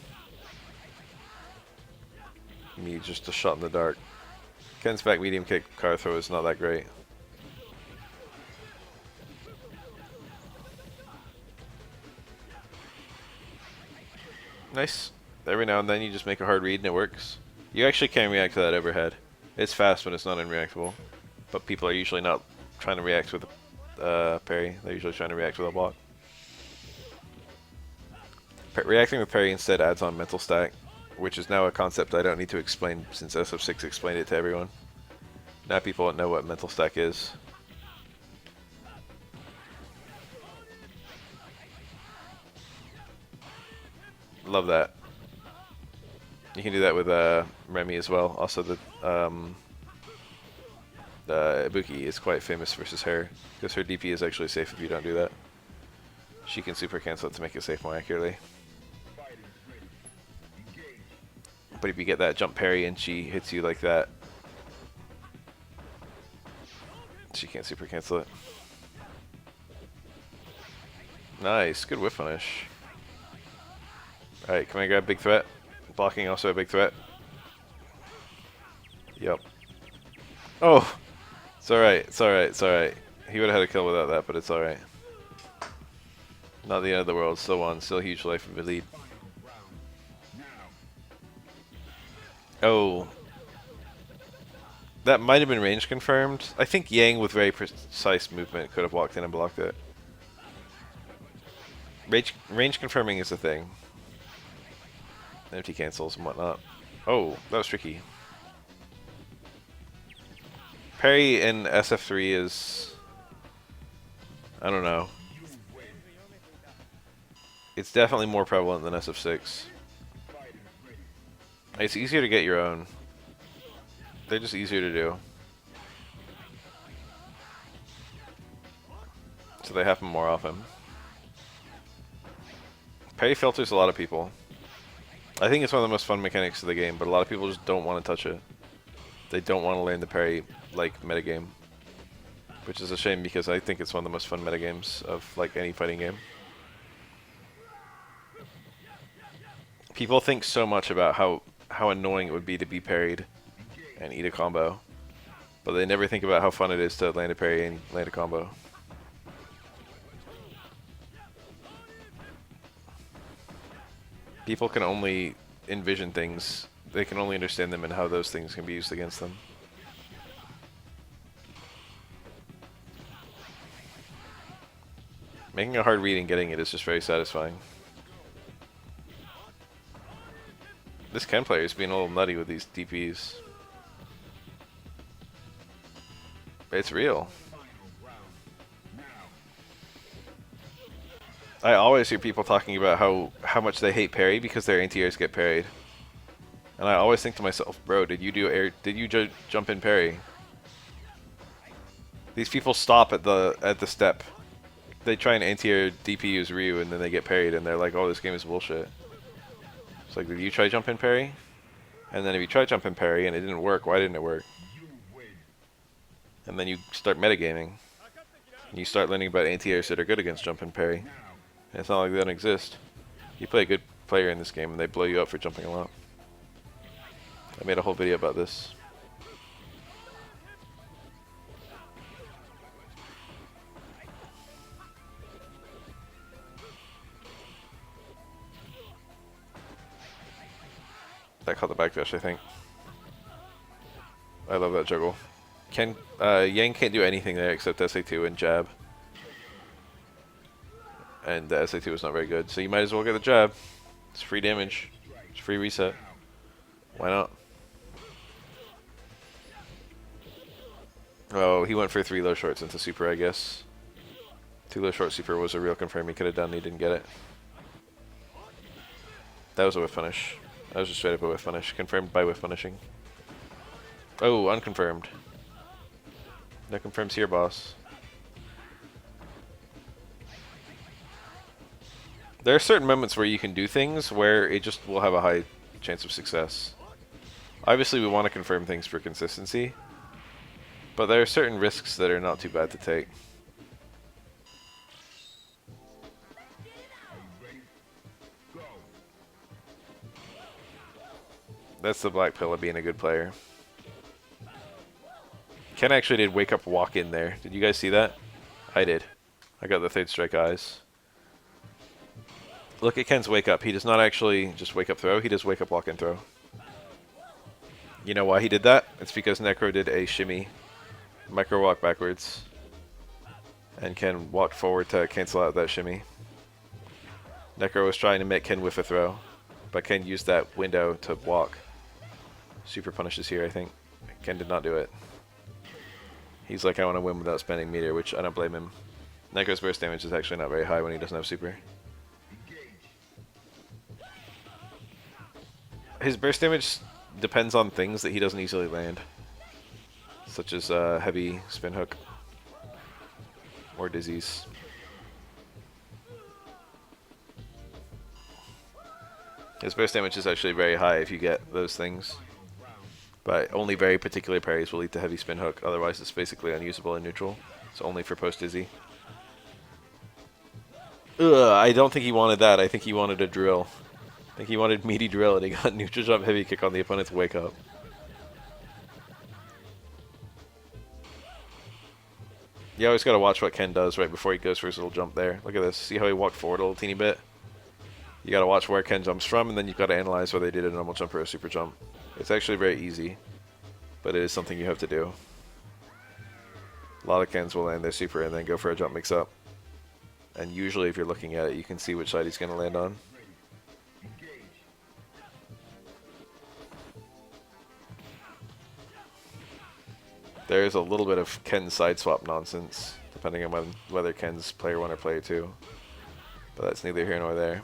Me just a shot in the dark. Ken's back medium kick car throw is not that great. Nice. Every now and then you just make a hard read and it works. You actually can react to that overhead. It's fast when it's not unreactable. But people are usually not trying to react with a parry. They're usually trying to react with a block. Reacting with parry instead adds on mental stack, which is now a concept I don't need to explain since SF6 explained it to everyone. Now people know what mental stack is. Love that. You can do that with Remy as well. Also, the Ibuki is quite famous versus her, because her DP is actually safe if you don't do that. She can super cancel it to make it safe more accurately. But if you get that jump parry and she hits you like that, she can't super cancel it. Nice, good whip finish. Alright, can I grab big threat? Blocking also a big threat. Yep. Oh! It's alright, it's alright, it's alright. He would have had a kill without that, but it's alright. Not the end of the world, still won, still a huge life of a lead. Oh. That might have been range confirmed. I think Yang with very precise movement could have walked in and blocked it. Range confirming is a thing. Empty cancels and whatnot. Oh, that was tricky. Parry in SF3 is... I don't know. It's definitely more prevalent than SF6. It's easier to get your own. They're just easier to do. So they happen more often. Parry filters a lot of people. I think it's one of the most fun mechanics of the game, but a lot of people just don't want to touch it. They don't want to learn the parry, like, metagame. Which is a shame, because I think it's one of the most fun metagames of, like, any fighting game. People think so much about how annoying it would be to be parried and eat a combo, but they never think about how fun it is to land a parry and land a combo. People can only envision things, they can only understand them and how those things can be used against them. Making a hard read and getting it is just very satisfying. This Ken player is being a little nutty with these DPs. It's real. I always hear people talking about how much they hate parry because their anti-airs get parried. And I always think to myself, bro, did you jump in parry? These people stop at the step. They try and anti-air DP use Ryu and then they get parried and they're like, oh, this game is bullshit. It's like, did you try jump in parry? And then if you try jump in parry and it didn't work, why didn't it work? And then you start metagaming. And you start learning about anti-airs that are good against jump and parry. And it's not like they don't exist. You play a good player in this game and they blow you up for jumping a lot. I made a whole video about this. That caught the backdash, I think. I love that juggle. Yang can't do anything there except SA2 and jab. And the SA2 was not very good, so you might as well get the jab. It's free damage. It's free reset. Why not? Oh, he went for 3 low shorts into super, I guess. 2 low short super was a real confirm he could have done, he didn't get it. That was a whiff punish. That was just straight up a whiff punish. Confirmed by whiff punishing. Oh, unconfirmed. No confirms here, boss. There are certain moments where you can do things where it just will have a high chance of success. Obviously, we want to confirm things for consistency, but there are certain risks that are not too bad to take. That's the black pill of being a good player. Ken actually did wake up walk in there. Did you guys see that? I did. I got the third strike eyes. Look at Ken's wake up. He does not actually just wake up throw. He does wake up walk in throw. You know why he did that? It's because Necro did a shimmy. Micro walk backwards. And Ken walked forward to cancel out that shimmy. Necro was trying to make Ken whiff a throw, but Ken used that window to walk. Super punishes here, I think. Ken did not do it. He's like, I want to win without spending meter, which I don't blame him. Necro's burst damage is actually not very high when he doesn't have super. His burst damage depends on things that he doesn't easily land, such as heavy spin hook or dizzies. His burst damage is actually very high if you get those things, but only very particular parries will lead to heavy spin hook. Otherwise, it's basically unusable in neutral. It's only for post dizzy. I don't think he wanted that. I think he wanted a drill. I think he wanted meaty drill, and he got neutral jump heavy kick on the opponent's wake up. You always gotta watch what Ken does right before he goes for his little jump there. Look at this. See how he walked forward a little teeny bit? You gotta watch where Ken jumps from, and then you've gotta analyze whether they did a normal jump or a super jump. It's actually very easy, but it is something you have to do. A lot of Kens will land their super and then go for a jump mix up. And usually if you're looking at it, you can see which side he's gonna land on. There is a little bit of Ken's side swap nonsense, depending on whether Ken's player 1 or player 2. But that's neither here nor there.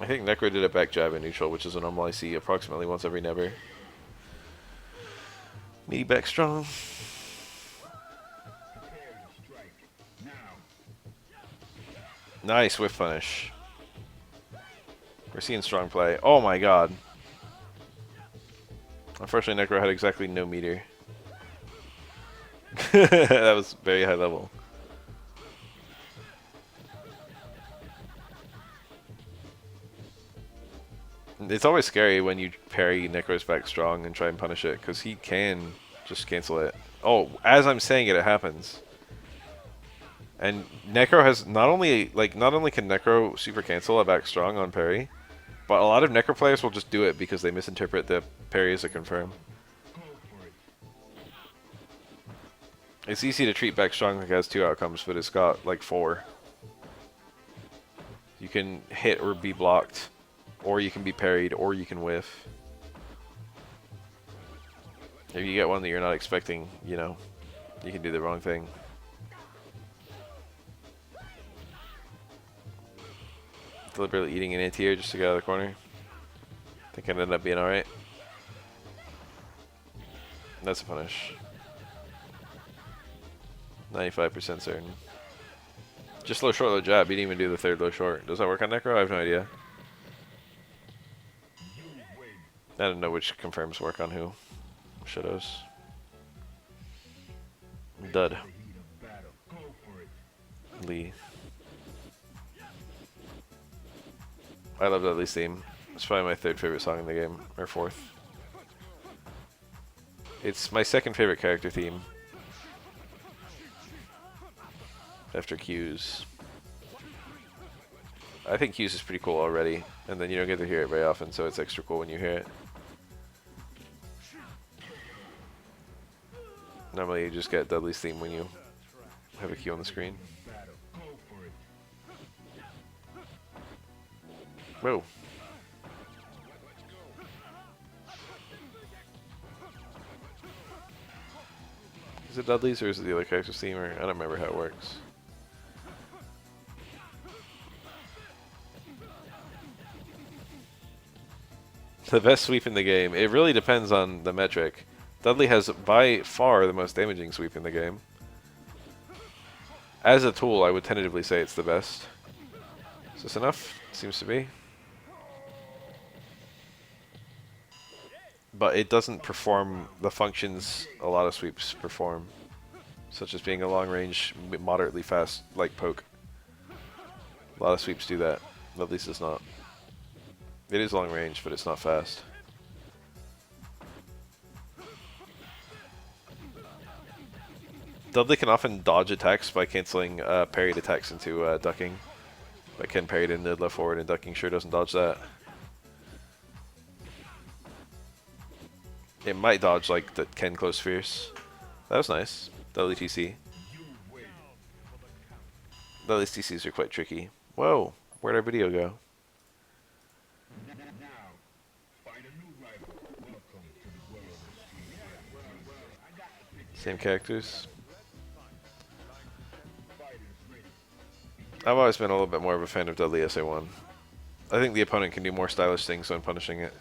I think Necro did a back jab in neutral, which is a normal I see approximately once every never. Meaty back strong. Nice whiff punish. We're seeing strong play. Oh my god. Unfortunately, Necro had exactly no meter. That was very high level. It's always scary when you parry Necro's back strong and try and punish it, because he can just cancel it. Oh, as I'm saying it, it happens. And Necro has not only can Necro super cancel a back strong on parry, but a lot of Necro players will just do it because they misinterpret the parry as a confirm. It's easy to treat back strong like it has 2 outcomes, but it's got like 4. You can hit or be blocked, or you can be parried, or you can whiff. If you get one that you're not expecting, you know, you can do the wrong thing. Deliberately eating an anti-air just to get out of the corner. I think it ended up being alright. That's a punish. 95% certain. Just low short, low jab. He didn't even do the third low short. Does that work on Necro? I have no idea. I don't know which confirms work on who. Shadows. Dud. Lee. I love Dudley's theme. It's probably my 3rd favorite song in the game, or 4th. It's my 2nd favorite character theme. after Q's. I think Q's is pretty cool already, and then you don't get to hear it very often, so it's extra cool when you hear it. Normally you just get Dudley's theme when you have a Q on the screen. Whoa. Is it Dudley's or is it the other character's theme? Or I don't remember how it works. The best sweep in the game. It really depends on the metric. Dudley has by far the most damaging sweep in the game. As a tool, I would tentatively say it's the best. Is this enough? Seems to be. But it doesn't perform the functions a lot of sweeps perform, such as being a long-range, moderately fast, like poke. A lot of sweeps do that. At least it's not. It is long-range, but it's not fast. Dudley can often dodge attacks by canceling parried attacks into ducking. But Ken parried into left forward, and ducking sure doesn't dodge that. It might dodge like the Ken close fierce. That was nice. Dudley TC. Dudley's TCs are quite tricky. Whoa, where'd our video go? Same characters. I've always been a little bit more of a fan of Dudley SA1. I think the opponent can do more stylish things when punishing it.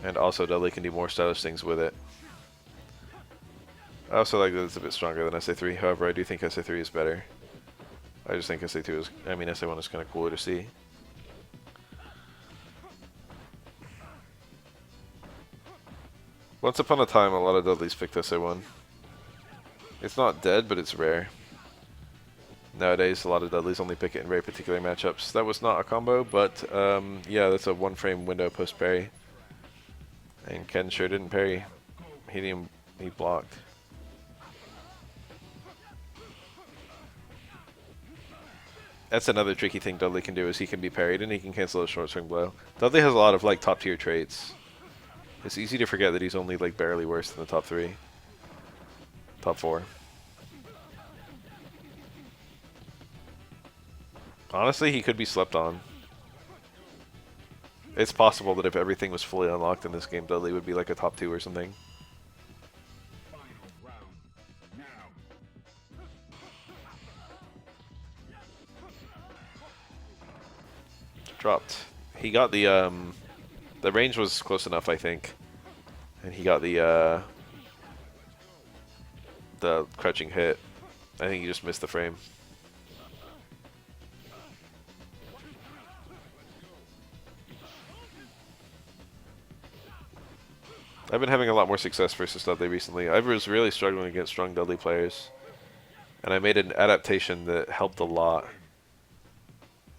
And also Dudley can do more stylish things with it. I also like that it's a bit stronger than SA3, however I do think SA3 is better. I just think SA2 is, I mean SA1 is kind of cooler to see. Once upon a time, a lot of Dudleys picked SA1. It's not dead, but it's rare. Nowadays, a lot of Dudleys only pick it in very particular matchups. That was not a combo, but yeah, that's a one-frame window post-parry. And Ken sure didn't parry. He blocked. That's another tricky thing Dudley can do, is he can be parried and he can cancel a short swing blow. Dudley has a lot of like top-tier traits. It's easy to forget that he's only like barely worse than the top 3. Top 4. Honestly, he could be slept on. It's possible that if everything was fully unlocked in this game, Dudley would be like a top 2 or something. Dropped. He got the range was close enough, I think. And he got the crouching hit. I think he just missed the frame. I've been having a lot more success versus Dudley recently. I was really struggling against strong Dudley players. And I made an adaptation that helped a lot.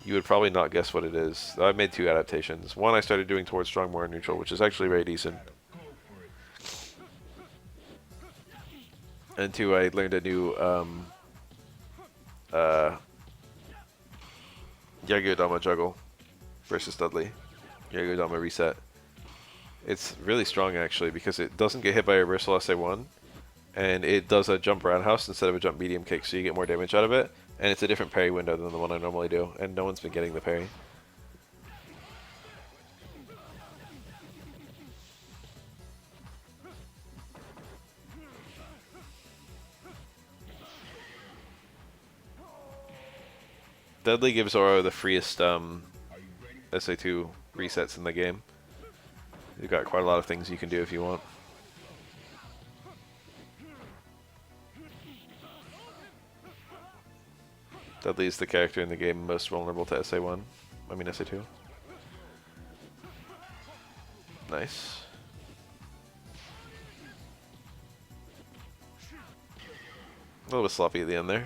You would probably not guess what it is. I made 2 adaptations. One I started doing towards strong, more neutral, which is actually very decent. And 2, I learned a new Yagodama juggle versus Dudley. Yagodama reset. It's really strong actually because it doesn't get hit by a reversal SA1, and it does a jump roundhouse instead of a jump medium kick, so you get more damage out of it. And it's a different parry window than the one I normally do, and no one's been getting the parry. Dudley gives Oro the freest SA2 resets in the game. You've got quite a lot of things you can do if you want. Dudley is the character in the game most vulnerable to SA1. I mean SA2. Nice. A little bit sloppy at the end there.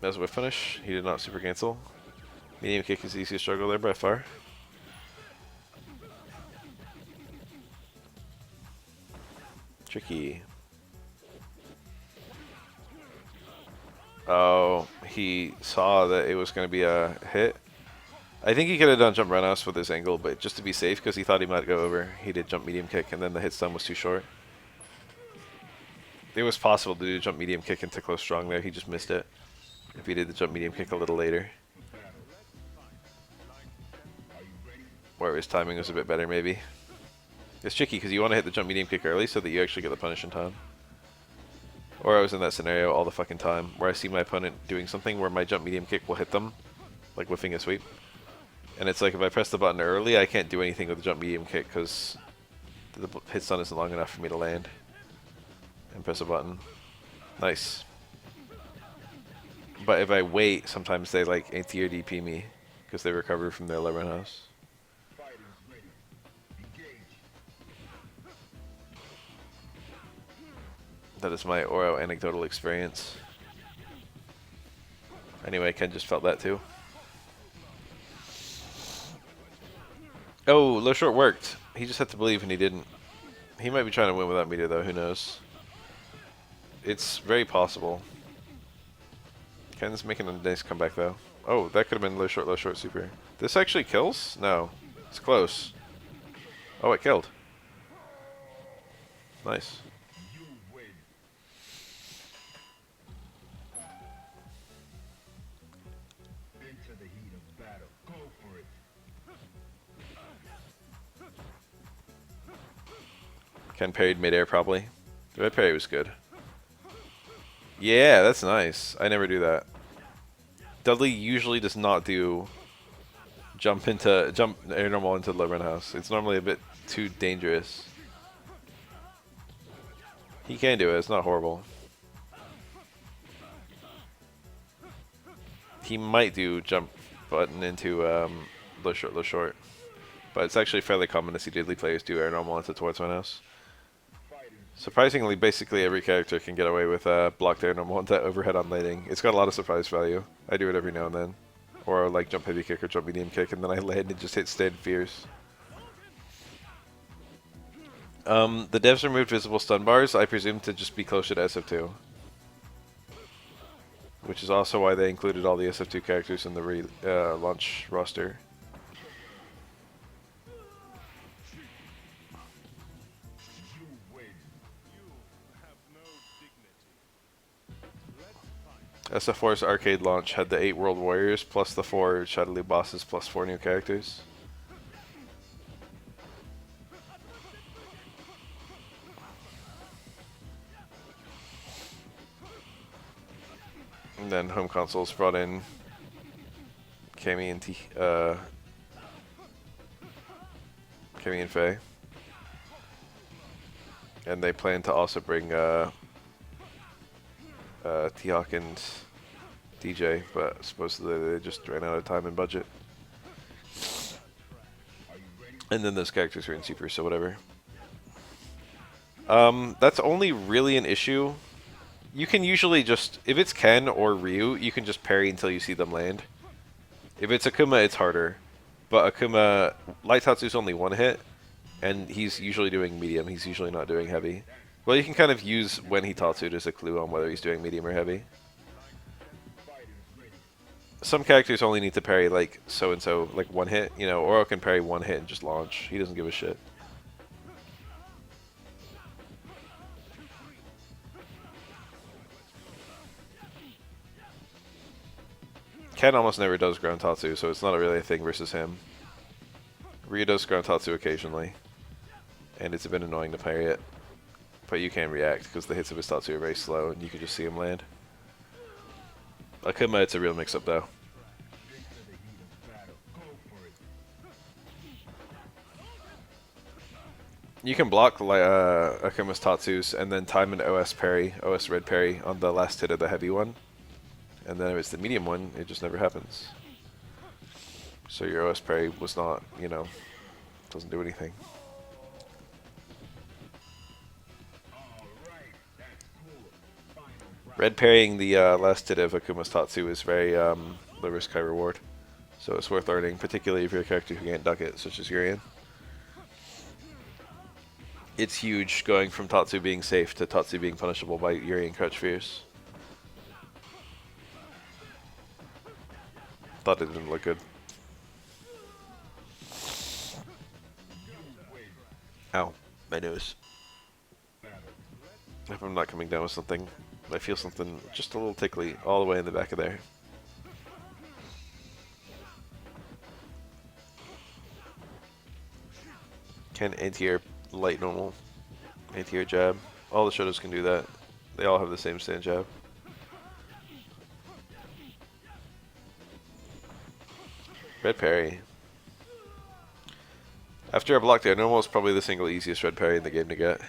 That's a whiff finish. He did not super cancel. Medium kick is the easiest struggle there by far. Tricky. Oh, he saw that it was going to be a hit. I think he could have done jump roundhouse with his angle, but just to be safe, because he thought he might go over, he did jump medium kick, and then the hit stun was too short. It was possible to do jump medium kick into close strong there. He just missed it. If he did the jump medium kick a little later, where his timing was a bit better, maybe. It's tricky because you want to hit the jump medium kick early so that you actually get the punish in time. Or I was in that scenario all the fucking time where I see my opponent doing something where my jump medium kick will hit them, like whiffing a sweep. And it's like if I press the button early, I can't do anything with the jump medium kick because the hit stun isn't long enough for me to land and press a button. Nice. But if I wait, sometimes they like AT or DP me because they recover from their low run house. That is my Oro anecdotal experience. Anyway, Ken just felt that too. Oh, low short worked. He just had to believe and he didn't. He might be trying to win without meter though, who knows. It's very possible. Ken's making a nice comeback though. Oh, that could have been low short super. This actually kills? No. It's close. Oh, it killed. Nice. Ken parried midair probably. The red parry was good. Yeah, that's nice. I never do that. Dudley usually does not do jump air normal into low run house. It's normally a bit too dangerous. He can do it. It's not horrible. He might do jump button into low short. But it's actually fairly common to see Dudley players do air normal into towards run house. Surprisingly, basically every character can get away with blocked air normal into overhead on landing. It's got a lot of surprise value. I do it every now and then. Or like jump heavy kick or jump medium kick, and then I land and just hit stayed fierce. The devs removed visible stun bars, I presume to just be closer to SF2. Which is also why they included all the SF2 characters in the launch roster. SF4's arcade launch had the 8 World Warriors, plus the 4 Shadowly bosses, plus 4 new characters. And then home consoles brought in Cammy and Cammy and Faye. And they plan to also bring T-Hawk and DJ, but supposedly they just ran out of time and budget. And then those characters are in Super, so whatever. That's only really an issue. You can usually just, if it's Ken or Ryu, you can just parry until you see them land. If it's Akuma, it's harder. But Akuma, Light Tatsu's only one hit, and he's usually doing medium, he's usually not doing heavy. Well, you can kind of use when he Tatsu'd as a clue on whether he's doing medium or heavy. Some characters only need to parry like so-and-so, like one hit. You know, Oro can parry one hit and just launch. He doesn't give a shit. Ken almost never does ground Tatsu, so it's not really a thing versus him. Ryu does ground Tatsu occasionally, and it's a bit annoying to parry it. But you can react, because the hits of his Tatsu are very slow, and you can just see him land. Akuma, it's a real mix-up, though. You can block Akuma's Tatsus, and then time an OS parry, OS red parry, on the last hit of the heavy one. And then if it's the medium one, it just never happens. So your OS parry was not, you know, doesn't do anything. Red parrying the last hit of Akuma's Tatsu is very low risk, high reward. So it's worth learning, particularly if you're a character who can't duck it, such as Urian. It's huge going from Tatsu being safe to Tatsu being punishable by Yuri and Crouch Fierce. Thought it didn't look good. Ow, my nose. If I'm not coming down with something, I feel something just a little tickly all the way in the back of there. Can anti-air light normal, anti-air jab. All the Shotos can do that. They all have the same stand jab. Red parry. After a block there, normal is probably the single easiest red parry in the game to get.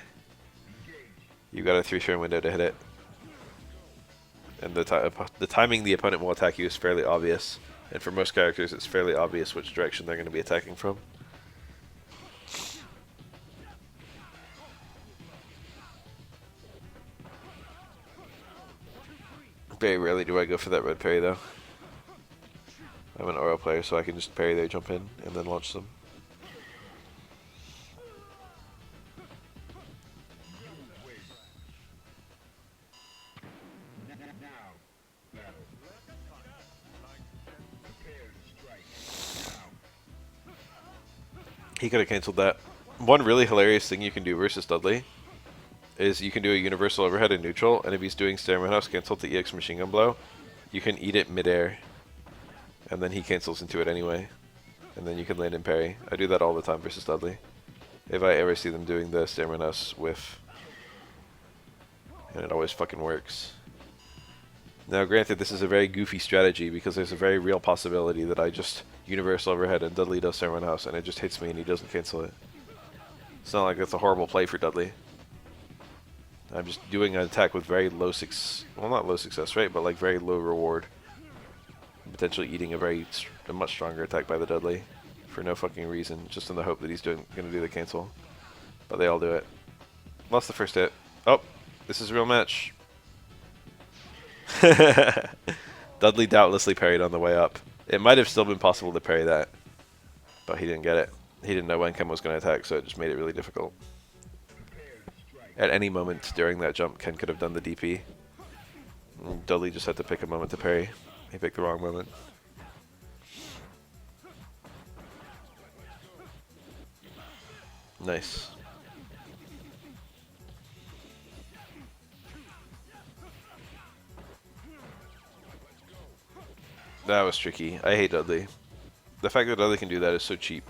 You got a 3-turn window to hit it. And the timing the opponent will attack you is fairly obvious. And for most characters, it's fairly obvious which direction they're going to be attacking from. Very rarely do I go for that red parry though. I'm an Oro player, so I can just parry there, jump in, and then launch them. He could have canceled that. One really hilarious thing you can do versus Dudley is you can do a universal overhead in neutral, and if he's doing Stairman House cancel to EX Machine Gun Blow, you can eat it midair, and then he cancels into it anyway, and then you can land in parry. I do that all the time versus Dudley. If I ever see them doing the Stairman House whiff, and it always fucking works. Now granted, this is a very goofy strategy because there's a very real possibility that I just universal overhead and Dudley does Stairman House and it just hits me and he doesn't cancel it. It's not like it's a horrible play for Dudley. I'm just doing an attack with very low well, not low success rate, but like very low reward. Potentially eating a much stronger attack by the Dudley for no fucking reason, just in the hope that he's gonna do the cancel. But they all do it. Lost the first hit. Oh, this is a real match. Dudley doubtlessly parried on the way up. It might have still been possible to parry that, but he didn't get it. He didn't know when Ken was going to attack, so it just made it really difficult. At any moment during that jump, Ken could have done the DP. Dudley just had to pick a moment to parry. He picked the wrong moment. Nice. That was tricky. I hate Dudley. The fact that Dudley can do that is so cheap.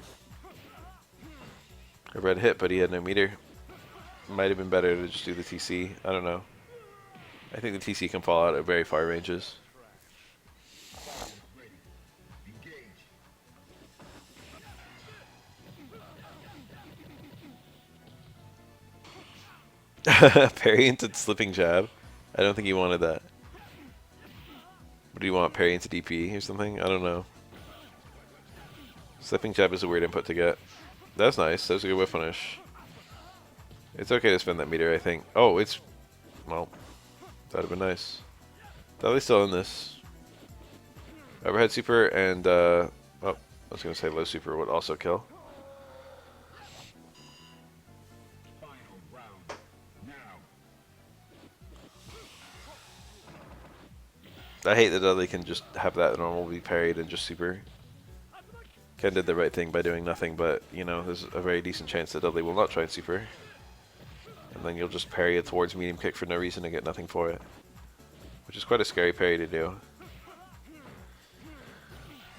A red hit, but he had no meter. Might have been better to just do the TC. I don't know. I think the TC can fall out at very far ranges. Parry into slipping jab. I don't think he wanted that. What do you want? Parry into DP or something? I don't know. Slipping jab is a weird input to get. That's nice. That was a good whiff punish. It's okay to spend that meter, I think. Oh, it's... Well, that would have been nice. Dudley's still in this. Overhead super and... Oh, I was going to say low super would also kill. I hate that Dudley can just have that normal be parried and just super. Ken did the right thing by doing nothing, but, you know, there's a very decent chance that Dudley will not try and super. And then you'll just parry it towards medium kick for no reason and get nothing for it. Which is quite a scary parry to do.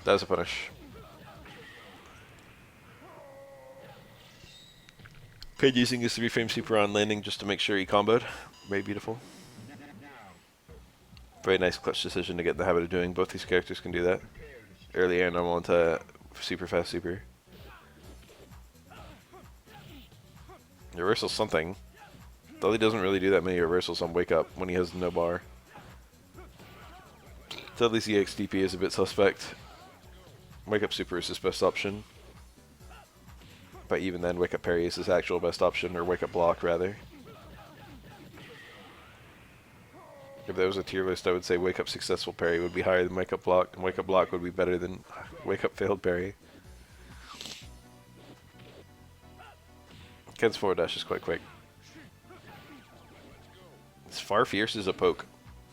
That was a punish. Ken using his 3-frame super on landing just to make sure he comboed. Very beautiful. Very nice clutch decision to get in the habit of doing. Both these characters can do that. Early air normal into super fast super. Reversal something. Dudley doesn't really do that many reversals on wake up when he has no bar. Dudley's EX DP is a bit suspect. Wake up super is his best option. But even then, wake up parry is his actual best option, or wake up block rather. If there was a tier list, I would say wake up successful parry would be higher than wake up block, and wake up block would be better than wake up failed parry. Ken's forward dash is quite quick. It's far fierce as a poke.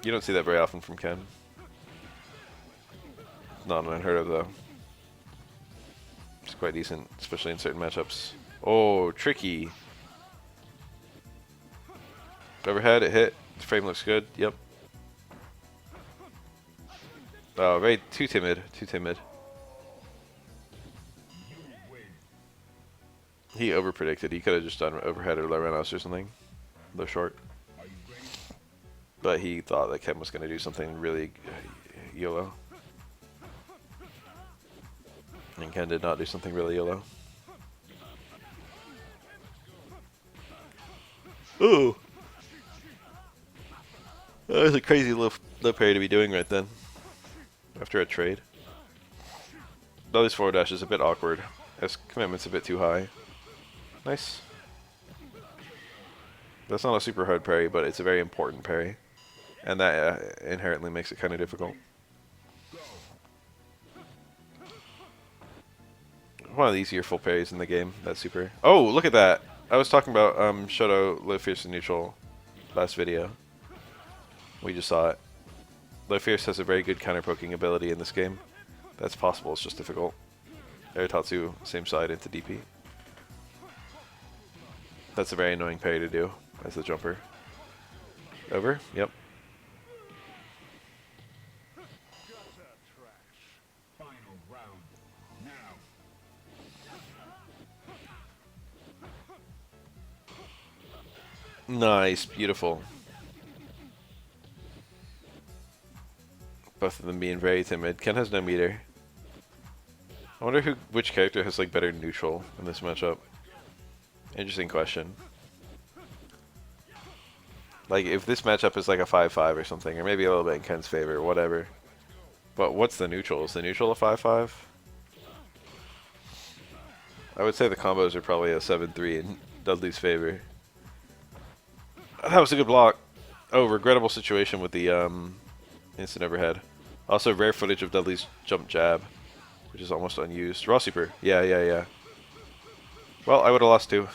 You don't see that very often from Ken. Not unheard of though. It's quite decent, especially in certain matchups. Oh, tricky. Overhead, it hit. The frame looks good. Yep. Oh, very too timid. Too timid. He overpredicted. He could have just done overhead or low roundhouse or something. Low short. But he thought that Ken was going to do something really YOLO. And Ken did not do something really YOLO. Ooh! That was a crazy low parry to be doing right then. After a trade. Dudley's forward dash is a bit awkward. His commitment's a bit too high. Nice. That's not a super hard parry, but it's a very important parry. And that inherently makes it kind of difficult. One of the easier full parries in the game, that super. Oh, look at that! I was talking about Shoto low fierce and neutral last video. We just saw it. Low fierce has a very good counter poking ability in this game. That's possible, it's just difficult. Aritatsu, same side into DP. That's a very annoying parry to do as the jumper. Over? Yep. Nice, beautiful. Both of them being very timid. Ken has no meter. I wonder which character has like better neutral in this matchup. Interesting question. Like if this matchup is like a 5-5 or something, or maybe a little bit in Ken's favor, whatever. But what's the neutral? Is the neutral a 5-5? I would say the combos are probably a 7-3 in Dudley's favor. That was a good block. Oh, regrettable situation with the instant overhead. Also, rare footage of Dudley's jump jab, which is almost unused. Raw super. Yeah. Well, I would have lost too.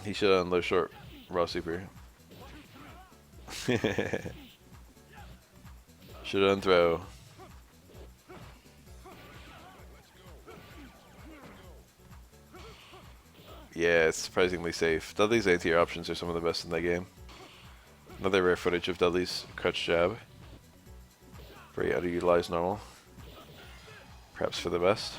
He should have done low short raw super. Should have done throw. Yeah, it's surprisingly safe. Dudley's anti-air options are some of the best in the game. Another rare footage of Dudley's crutch jab. Very underutilized normal. Perhaps for the best.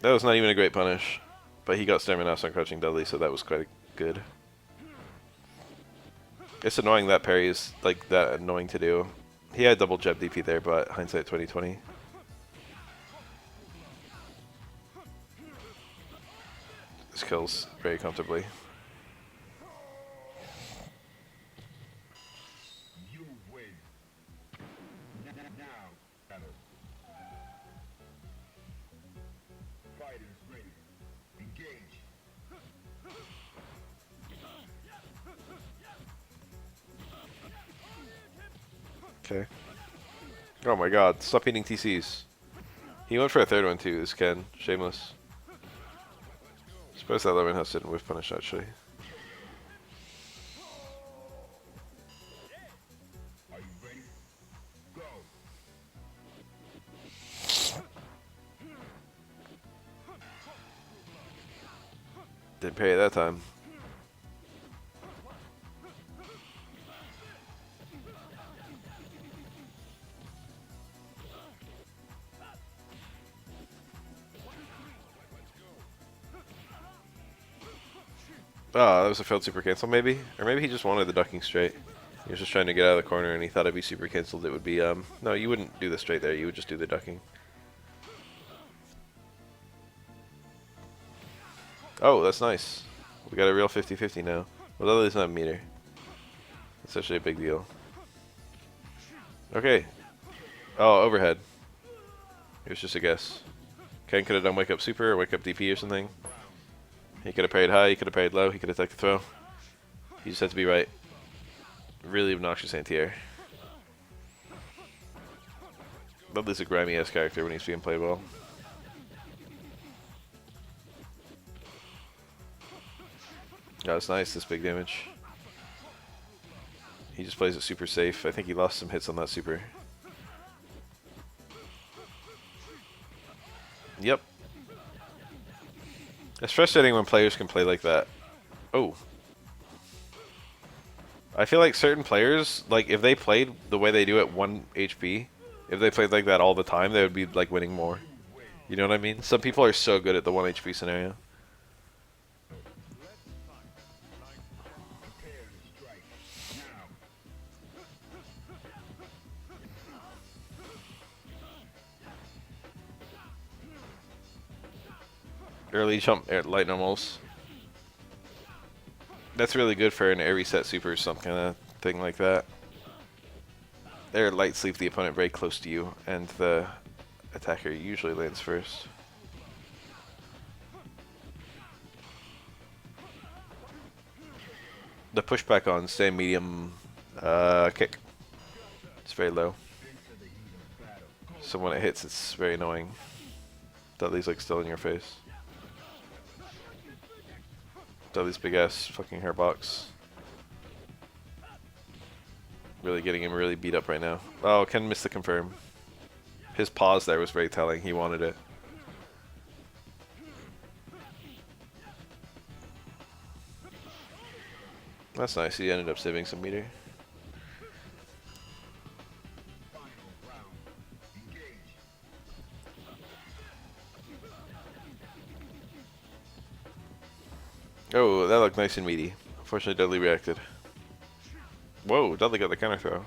That was not even a great punish, but he got stamina on crouching Dudley, so that was quite good. It's annoying that parry is like that annoying to do. He had double jab DP there, but hindsight 2020. This kills very comfortably. Okay. Oh my god, stop eating TCs. He went for a third one too, this Ken. Shameless. Suppose that Lemon House didn't whiff punish actually. Didn't parry it that time. Oh, that was a failed super cancel maybe? Or maybe he just wanted the ducking straight. He was just trying to get out of the corner and he thought it'd be super cancelled. It would be, no, you wouldn't do the straight there. You would just do the ducking. Oh, that's nice. We got a real 50-50 now. Well, that doesn't have meter. That's actually a big deal. Okay. Oh, overhead. It was just a guess. Ken could have done wake up super or wake up DP or something. He could have parried high, he could have parried low, he could have taken the throw. He just had to be right. Really obnoxious anti-air. Dudley's a grimy-ass character when he's being played well. Oh, it's nice, this big damage. He just plays it super safe. I think he lost some hits on that super. Yep. It's frustrating when players can play like that. Oh. I feel like certain players, like if they played the way they do at 1 HP, if they played like that all the time, they would be like winning more. You know what I mean? Some people are so good at the 1 HP scenario. Early jump light normals. That's really good for an air reset super or some kind of thing like that. Air light sleep the opponent very close to you, and the attacker usually lands first. The pushback on stay medium kick. It's very low. So when it hits, it's very annoying. Dudley's like still in your face. Dudley's big ass fucking hair box. Really getting him really beat up right now. Oh, Ken missed the confirm. His pause there was very telling. He wanted it. That's nice. He ended up saving some meter. Oh, that looked nice and meaty. Unfortunately, Dudley reacted. Whoa, Dudley got the counter throw.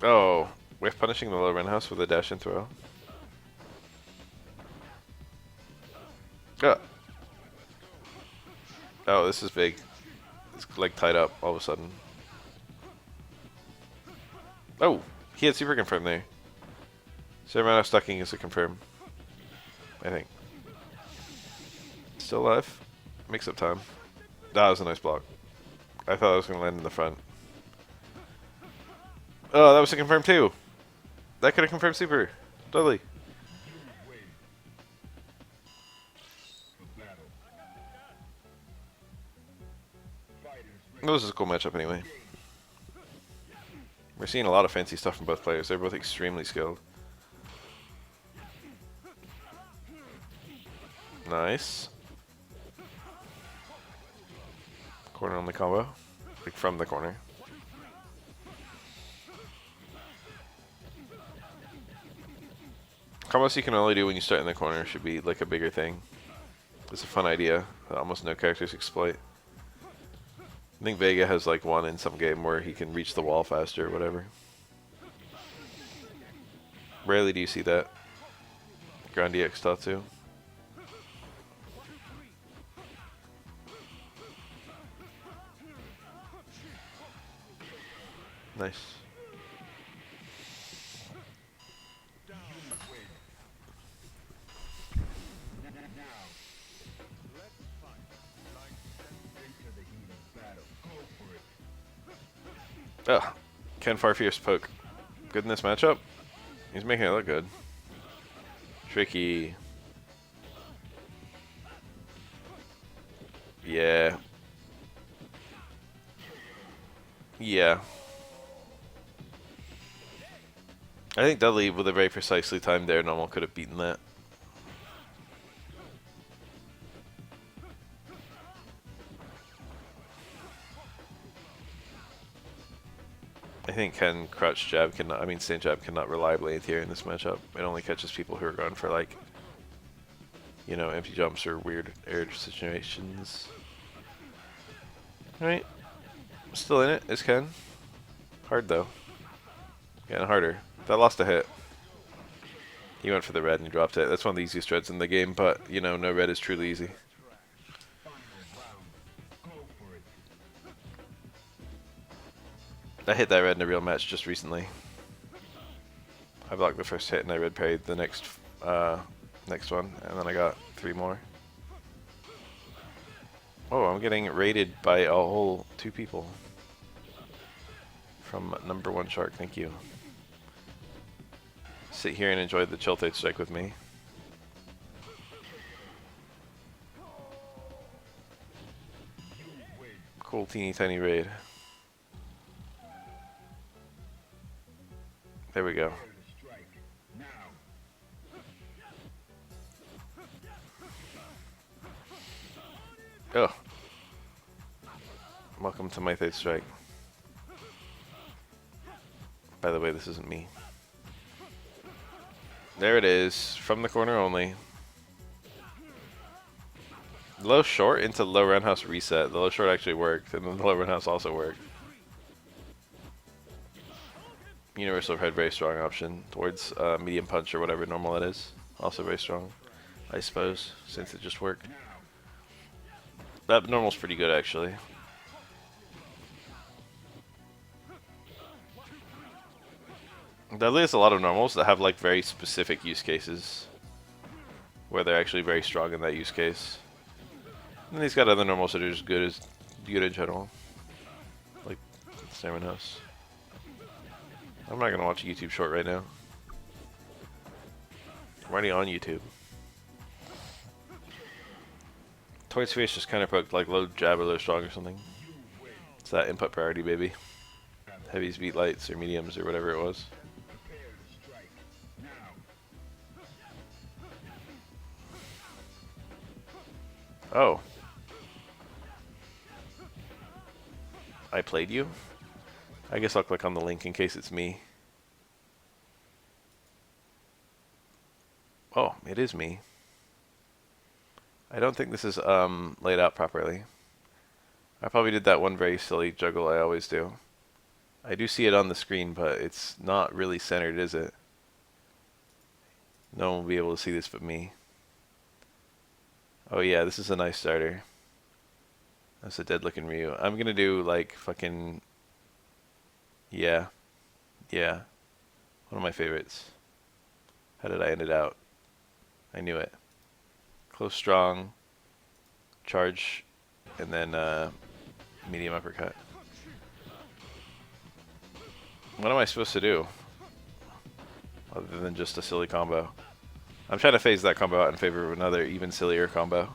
Oh, whiff punishing the low run house with a dash and throw. Oh. Oh, this is big. It's like tied up all of a sudden. Oh, he had super confirm there. So amount of stucking is a confirm. I think. Still alive. Mix up time. That was a nice block. I thought I was going to land in the front. Oh, that was a confirm too. That could have confirmed super. Dudley. This is a cool matchup anyway. We're seeing a lot of fancy stuff from both players. They're both extremely skilled. Nice. Corner on the combo. Like from the corner. Combos you can only do when you start in the corner should be like a bigger thing. It's a fun idea that almost no characters exploit. I think Vega has like one in some game where he can reach the wall faster or whatever. Rarely do you see that. Ground DX Tatsu. Nice. Ugh. Ken Farfierce poke. Good in this matchup? He's making it look good. Tricky. Yeah. Yeah. I think Dudley, with a very precisely timed air normal, could have beaten that. I think Ken crouch jab cannot, I mean stand jab cannot reliably anti-air in this matchup. It only catches people who are going for like, you know, empty jumps or weird air situations. Alright. Still in it is Ken. Hard though. Getting harder. That lost a hit. He went for the red and he dropped it. That's one of the easiest reds in the game, but, you know, no red is truly easy. I hit that red in a real match just recently. I blocked the first hit and I red parried the next one, and then I got 3 more. Oh, I'm getting raided by a whole 2 people. From number 1 shark, thank you. Sit here and enjoy the chill third strike with me. Cool teeny tiny raid. There we go. Oh. Welcome to my third strike. By the way, this isn't me. There it is, from the corner only. Low short into low roundhouse reset. The low short actually worked, and then the low roundhouse also worked. Universal head, very strong option towards medium punch or whatever normal it is. Also very strong, I suppose, since it just worked. That normal's pretty good actually. Dudley has a lot of normals that have like very specific use cases where they're actually very strong in that use case. And he's got other normals that are just good in general, like Salmon House. I'm not gonna watch a YouTube short right now. I'm already on YouTube. Toyd's face just kind of poked like low jab or low strong or something. It's that input priority, baby. Heavies beat lights or mediums or whatever it was. Oh. I played you? I guess I'll click on the link in case it's me. Oh, it is me. I don't think this is laid out properly. I probably did that one very silly juggle I always do. I do see it on the screen, but it's not really centered, is it? No one will be able to see this but me. Oh yeah, this is a nice starter. That's a dead looking Ryu. I'm gonna do like fucking... Yeah. Yeah. One of my favorites. How did I end it out? I knew it. Close strong. Charge. And then medium uppercut. What am I supposed to do? Other than just a silly combo. I'm trying to phase that combo out in favor of another even sillier combo.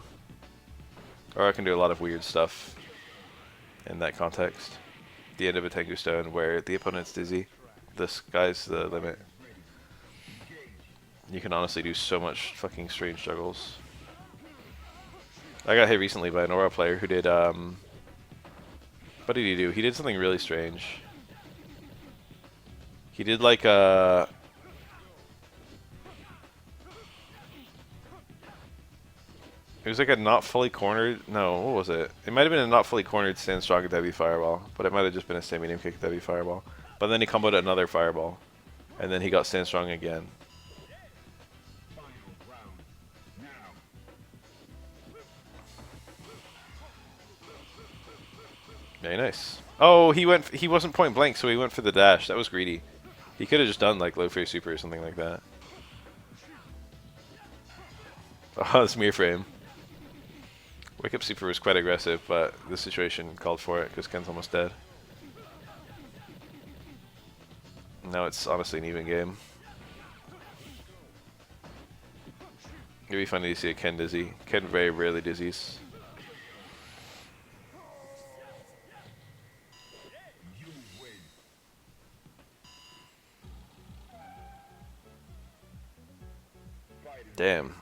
Or I can do a lot of weird stuff in that context. The end of a Tengu Stone where the opponent's dizzy. The sky's the limit. You can honestly do so much fucking strange juggles. I got hit recently by an Aura player who did, what did he do? He did something really strange. He did like a... It was like a not fully cornered... No, what was it? It might have been a not fully cornered stand strong at heavy fireball, but it might have just been a stand medium kick at heavy fireball. But then he comboed another fireball, and then he got stand strong again. Very nice. Oh, he wasn't point blank, so he went for the dash. That was greedy. He could have just done like low fair super or something like that. Oh, this mirror frame. Wake up super was quite aggressive, but the situation called for it because Ken's almost dead. Now it's honestly an even game. It'd be funny to see a Ken dizzy. Ken very rarely dizzies. Damn.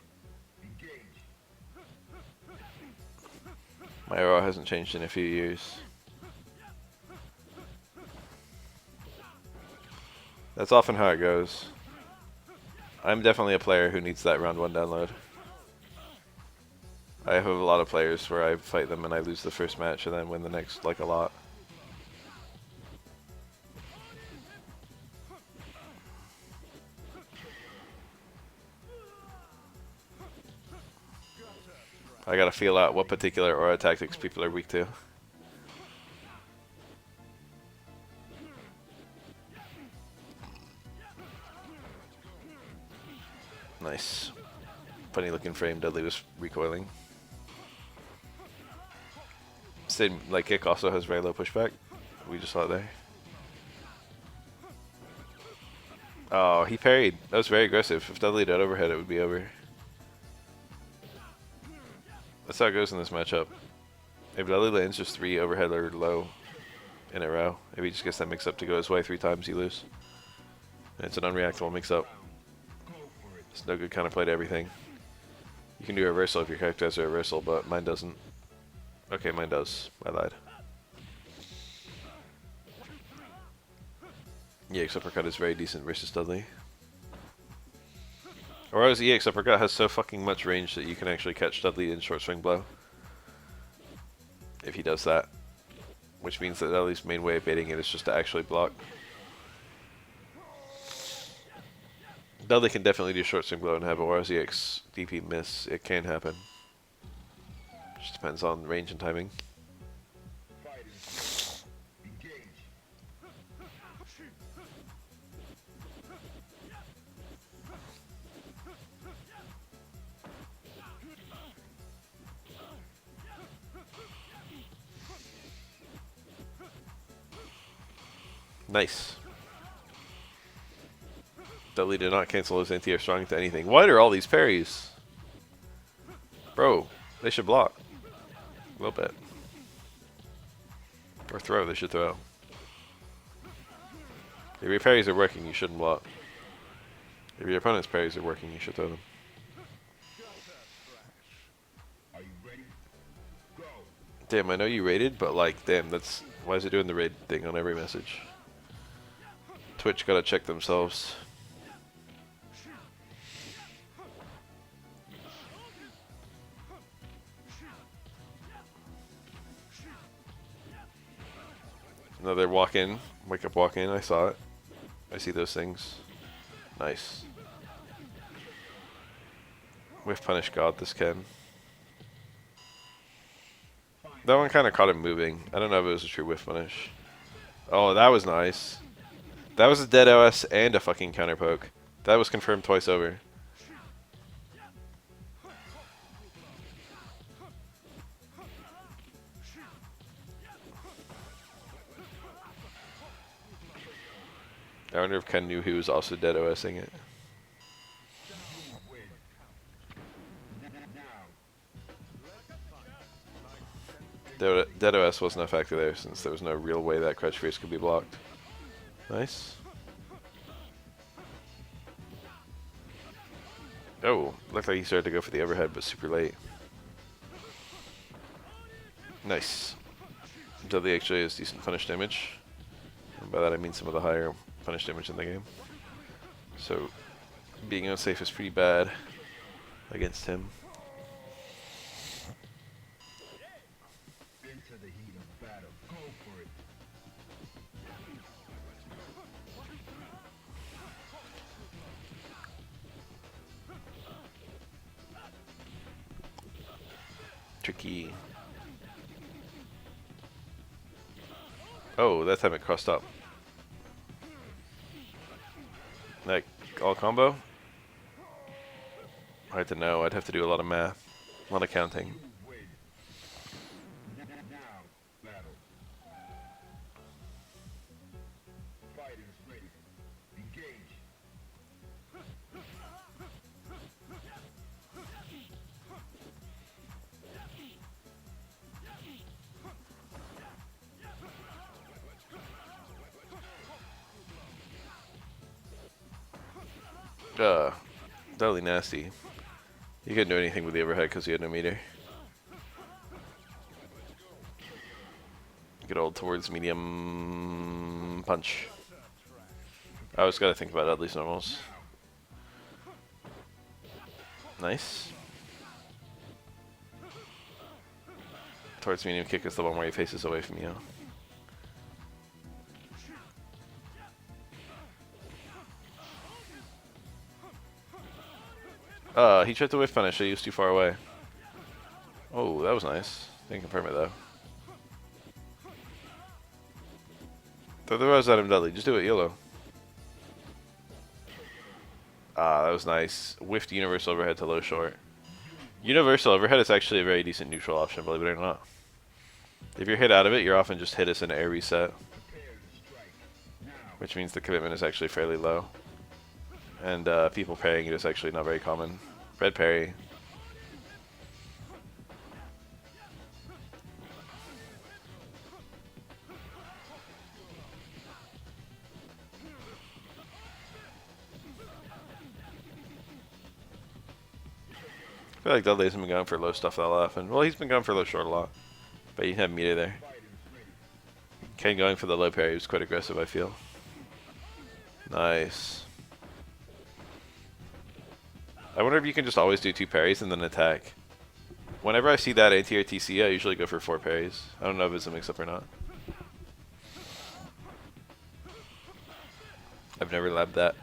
My aura hasn't changed in a few years. That's often how it goes. I'm definitely a player who needs that round 1 download. I have a lot of players where I fight them and I lose the first match and then win the next, like, a lot. I gotta feel out what particular aura tactics people are weak to. Nice. Funny looking frame. Dudley was recoiling. Same, like, kick also has very low pushback. We just saw it there. Oh, he parried. That was very aggressive. If Dudley did overhead, it would be over. That's how it goes in this matchup. If Dudley lands just 3 overhead or low in a row, if he just gets that mix-up to go his way 3 times, you lose. And it's an unreactable mix-up. It's no good counterplay to everything. You can do a reversal if your character has a reversal, but mine doesn't. Okay, mine does. I lied. EX uppercut is very decent versus Dudley. Whereas EX uppercut has so fucking much range that you can actually catch Dudley in short swing blow. If he does that. Which means that Dudley's main way of baiting it is just to actually block. Dudley can definitely do short swing blow and have a Whereas EX DP miss. It can happen. Just depends on range and timing. Nice. Dudley did not cancel his anti-air strong into anything. Why are all these parries? Bro, they should block. A little bit. Or throw, they should throw. If your parries are working, you shouldn't block. If your opponent's parries are working, you should throw them. Damn, I know you rated, but like, damn, that's... Why is it doing the raid thing on every message? Twitch gotta check themselves. Another walk in, wake up walk in, I saw it. I see those things. Nice. Whiff punish God, this can. That one kind of caught him moving. I don't know if it was a true whiff punish. Oh, that was nice. That was a dead OS and a fucking counter poke. That was confirmed twice over. I wonder if Ken knew he was also dead OSing it. Dead OS wasn't a factor there since there was no real way that crouch face could be blocked. Nice. Oh, looked like he started to go for the overhead, but super late. Nice. Dudley actually has decent punish damage. And by that I mean some of the higher punish damage in the game. So, being unsafe is pretty bad against him. Tricky. Oh, that time it crossed up. Like, all combo? Hard to know. I'd have to do a lot of math. A lot of counting. Dudley nasty. He couldn't do anything with the overhead because he had no meter. Good old towards medium punch. I always gotta think about Dudley's normals. Nice. Towards medium kick is the one where he faces away from you. He tried to whiff punish, he was too far away. Oh, that was nice. Didn't confirm it though. Throw the rose at him, Dudley. Just do it, YOLO. Ah, that was nice. Whiffed universal overhead to low short. Universal overhead is actually a very decent neutral option, believe it or not. If you're hit out of it, you're often just hit as an air reset, which means the commitment is actually fairly low. And people parrying it is actually not very common. Red parry. I feel like Dudley hasn't been going for low stuff that often. Well, he's been going for low short a lot, but you have meter there. Ken going for the low parry was quite aggressive, I feel. Nice. I wonder if you can just always do 2 parries and then attack. Whenever I see that anti-air TC, I usually go for 4 parries. I don't know if it's a mix-up or not. I've never labbed that.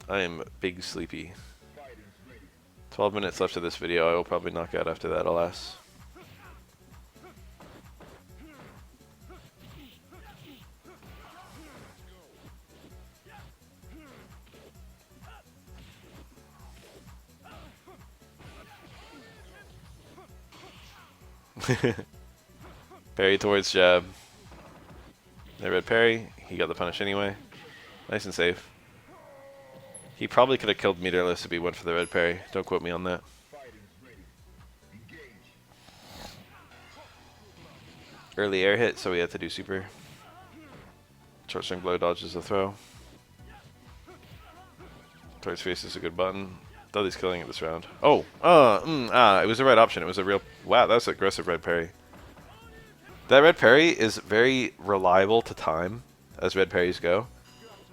I am big sleepy. 12 minutes left of this video. I will probably knock out after that, alas. Parry towards jab. They read parry. He got the punish anyway. Nice and safe. He probably could have killed meterless if he went for the red parry. Don't quote me on that. Early air hit, so we had to do super. Short string blow dodges the throw. Towards face is a good button. Dudley's killing it this round. Oh! It was the right option. It was a real... Wow, that was an aggressive red parry. That red parry is very reliable to time, as red parries go.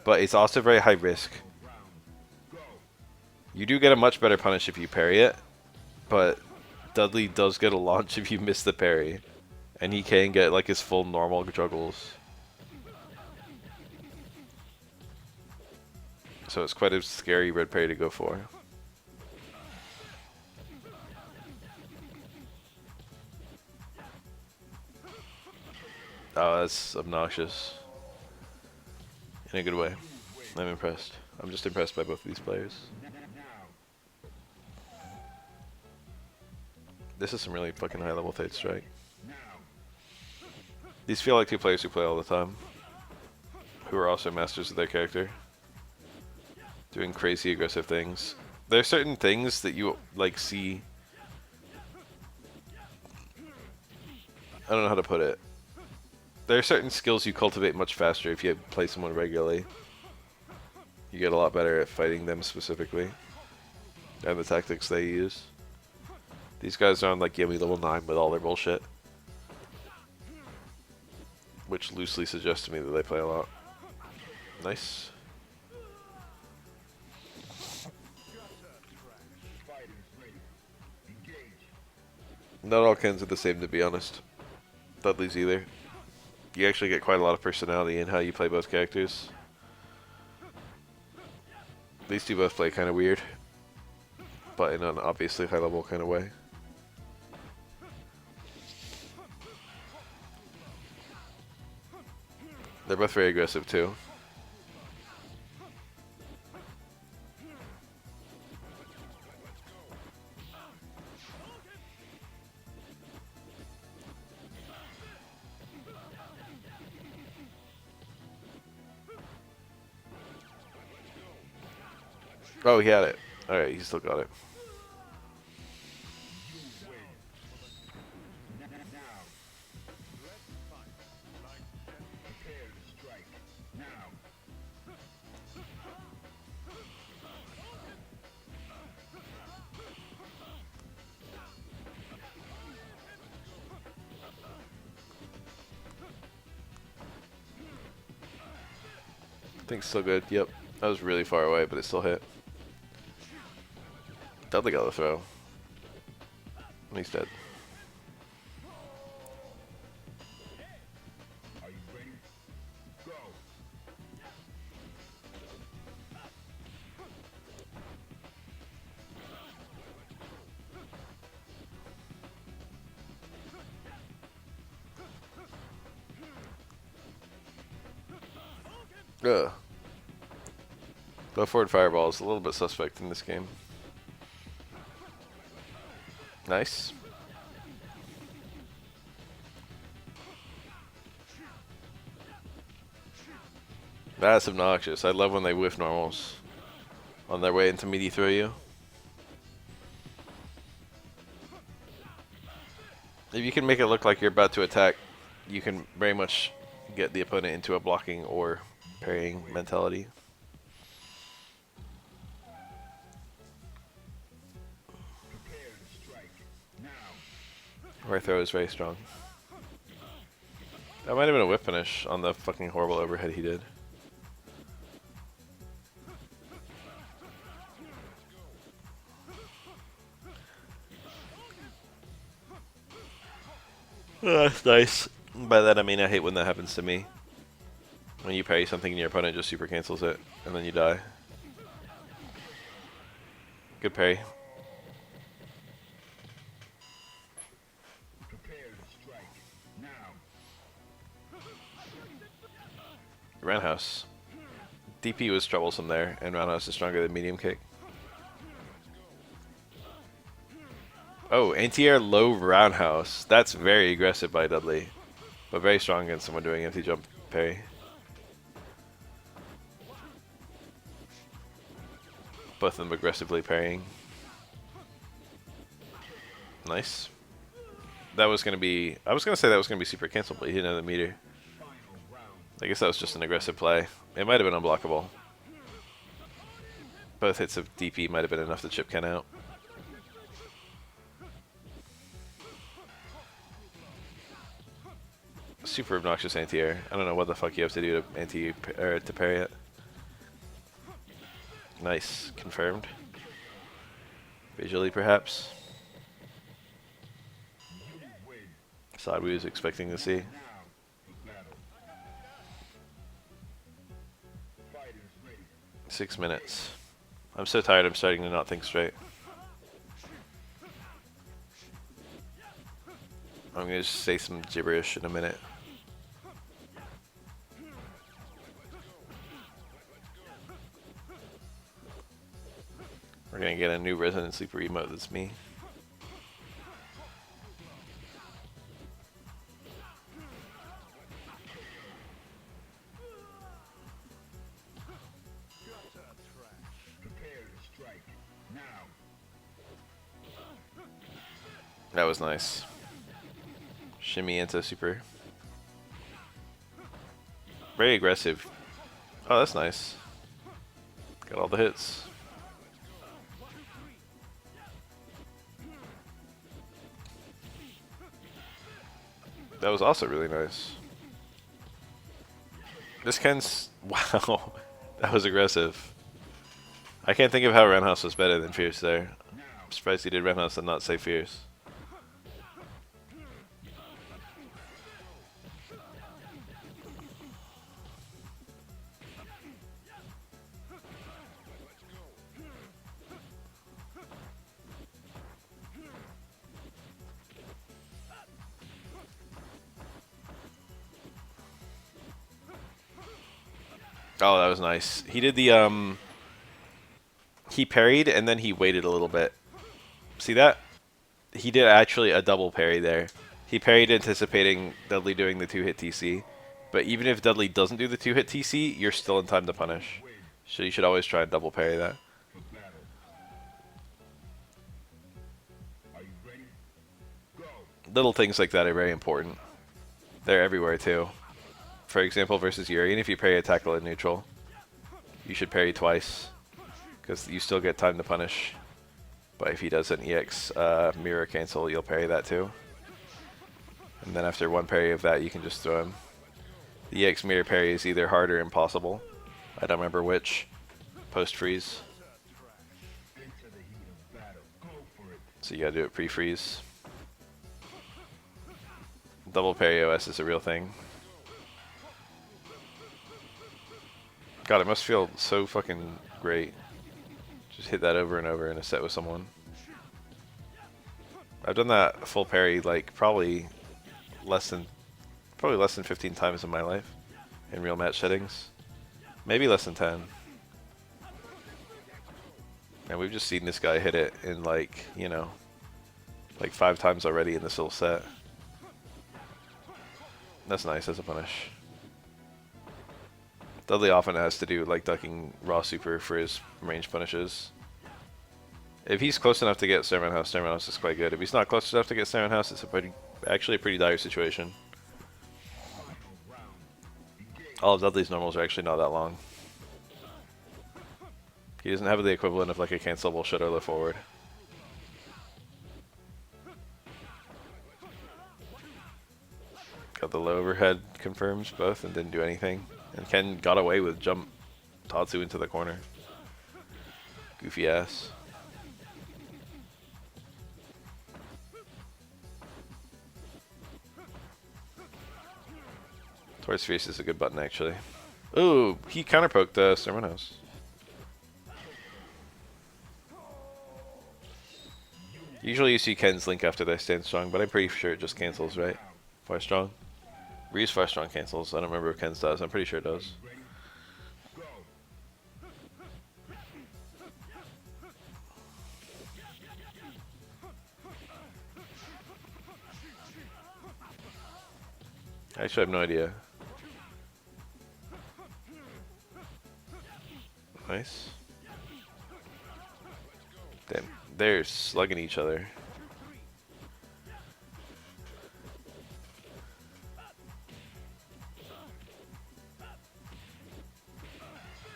But it's also very high risk. You do get a much better punish if you parry it, but Dudley does get a launch if you miss the parry. And he can get like his full normal juggles. So it's quite a scary red parry to go for. Oh, that's obnoxious. In a good way. I'm impressed. I'm just impressed by both of these players. This is some really fucking high level Third Strike. These feel like 2 players who play all the time. Who are also masters of their character. Doing crazy aggressive things. There are certain things that you like see. I don't know how to put it. There are certain skills you cultivate much faster if you play someone regularly. You get a lot better at fighting them specifically. And the tactics they use. These guys are on like Gimme level 9 with all their bullshit. Which loosely suggests to me that they play a lot. Nice. Not all Kens are the same, to be honest. Dudley's either. You actually get quite a lot of personality in how you play both characters. These two both play kind of weird, but in an obviously high level kind of way. They're both very aggressive too. Oh, he had it. Alright, he still got it. I think it's still good. Yep. That was really far away, but it still hit. Dudley got the throw. He's dead. Ugh. Low forward fireball is a little bit suspect in this game. Nice. That's obnoxious. I love when they whiff normals on their way into meaty throw you. If you can make it look like you're about to attack, you can very much get the opponent into a blocking or parrying mentality. Right throw is very strong. That might have been a whip finish on the fucking horrible overhead he did. That's nice. By that I mean I hate when that happens to me. When you parry something and your opponent just super cancels it, and then you die. Good parry. Roundhouse. DP was troublesome there, and roundhouse is stronger than medium kick. Oh, anti-air low roundhouse. That's very aggressive by Dudley, but very strong against someone doing anti-jump parry. Both of them aggressively parrying. Nice. That was gonna be. I was gonna say that was gonna be super cancel, but he didn't have the meter. I guess that was just an aggressive play. It might have been unblockable. Both hits of DP might have been enough to chip Ken out. Super obnoxious anti-air. I don't know what the fuck you have to do to to parry it. Nice, confirmed. Visually, perhaps. Side we was expecting to see. Six minutes. I'm so tired. I'm starting to not think straight. I'm gonna just say some gibberish in a minute. We're gonna get a new Resident Sleeper emote that's me. That was nice. Shimmy into super. Very aggressive. Oh, that's nice. Got all the hits. That was also really nice. This Ken's... Wow. That was aggressive. I can't think of how Roundhouse was better than Fierce there. I'm surprised he did Roundhouse and not say Fierce. Oh, that was nice. He did the, he parried and then he waited a little bit. See that? He did actually a double parry there. He parried anticipating Dudley doing the 2-hit TC. But even if Dudley doesn't do the 2-hit TC, you're still in time to punish. So you should always try and double parry that. Little things like that are very important. They're everywhere too. For example, versus Urian, if you parry a tackle in neutral, you should parry twice, because you still get time to punish. But if he does an EX mirror cancel, you'll parry that too. And then after one parry of that, you can just throw him. The EX mirror parry is either hard or impossible. I don't remember which. Post freeze. So you gotta do it pre-freeze. Double parry OS is a real thing. God, it must feel so fucking great. Just hit that over and over in a set with someone. I've done that full parry like probably less than 15 times in my life in real match settings. Maybe less than 10. And we've just seen this guy hit it in like, you know, like 5 times already in this little set. That's nice as a punish. Dudley often has to do like ducking raw super for his range punishes. If he's close enough to get Sermon House is quite good. If he's not close enough to get Sermon House, it's actually a pretty dire situation. All of Dudley's normals are actually not that long. He doesn't have the equivalent of like a cancelable Shadow low forward. Got the low overhead confirms both and didn't do anything. And Ken got away with jump Tatsu into the corner. Goofy ass. Towards face is a good button actually. Ooh, he counterpoked Sermon House. Usually you see Ken's link after they stand strong, but I'm pretty sure it just cancels, right? Far strong. Ryu's far strong cancels. I don't remember if Ken's does. I'm pretty sure it does. I actually have no idea. Nice. Damn, they're slugging each other.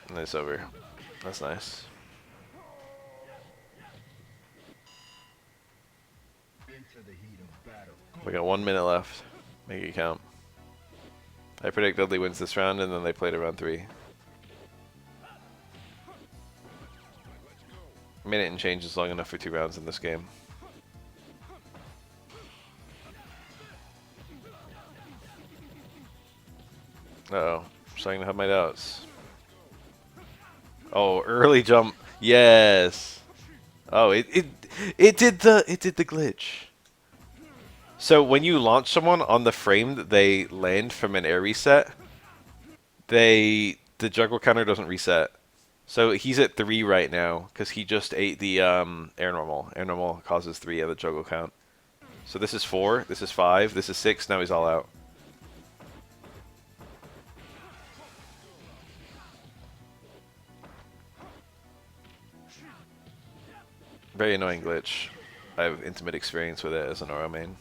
And it's over. That's nice. We got 1 minute left. Make it count. I predict Dudley wins this round, and then they play to round 3. A minute and change is long enough for 2 rounds in this game. Uh-oh. I'm starting to have my doubts. Oh, early jump. Yes. Oh, it did the glitch. So when you launch someone on the frame that they land from an air reset, the juggle counter doesn't reset. So he's at 3 right now because he just ate the air normal. Air normal causes 3 of the juggle count. So this is 4, this is 5, this is 6. Now he's all out. Very annoying glitch. I have intimate experience with it as an Oro main.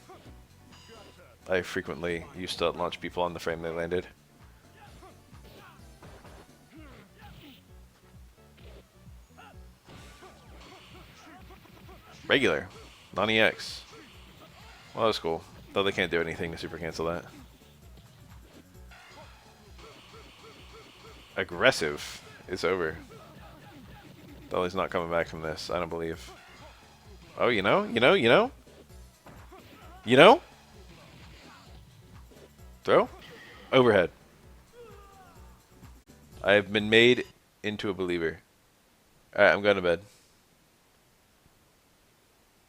I frequently used to launch people on the frame they landed. Regular. Non-EX. Well, that's cool. Though they can't do anything to super cancel that. Aggressive. It's over. Dudley's not coming back from this, I don't believe. Oh, you know? Throw? Overhead. I have been made into a believer. Alright, I'm going to bed.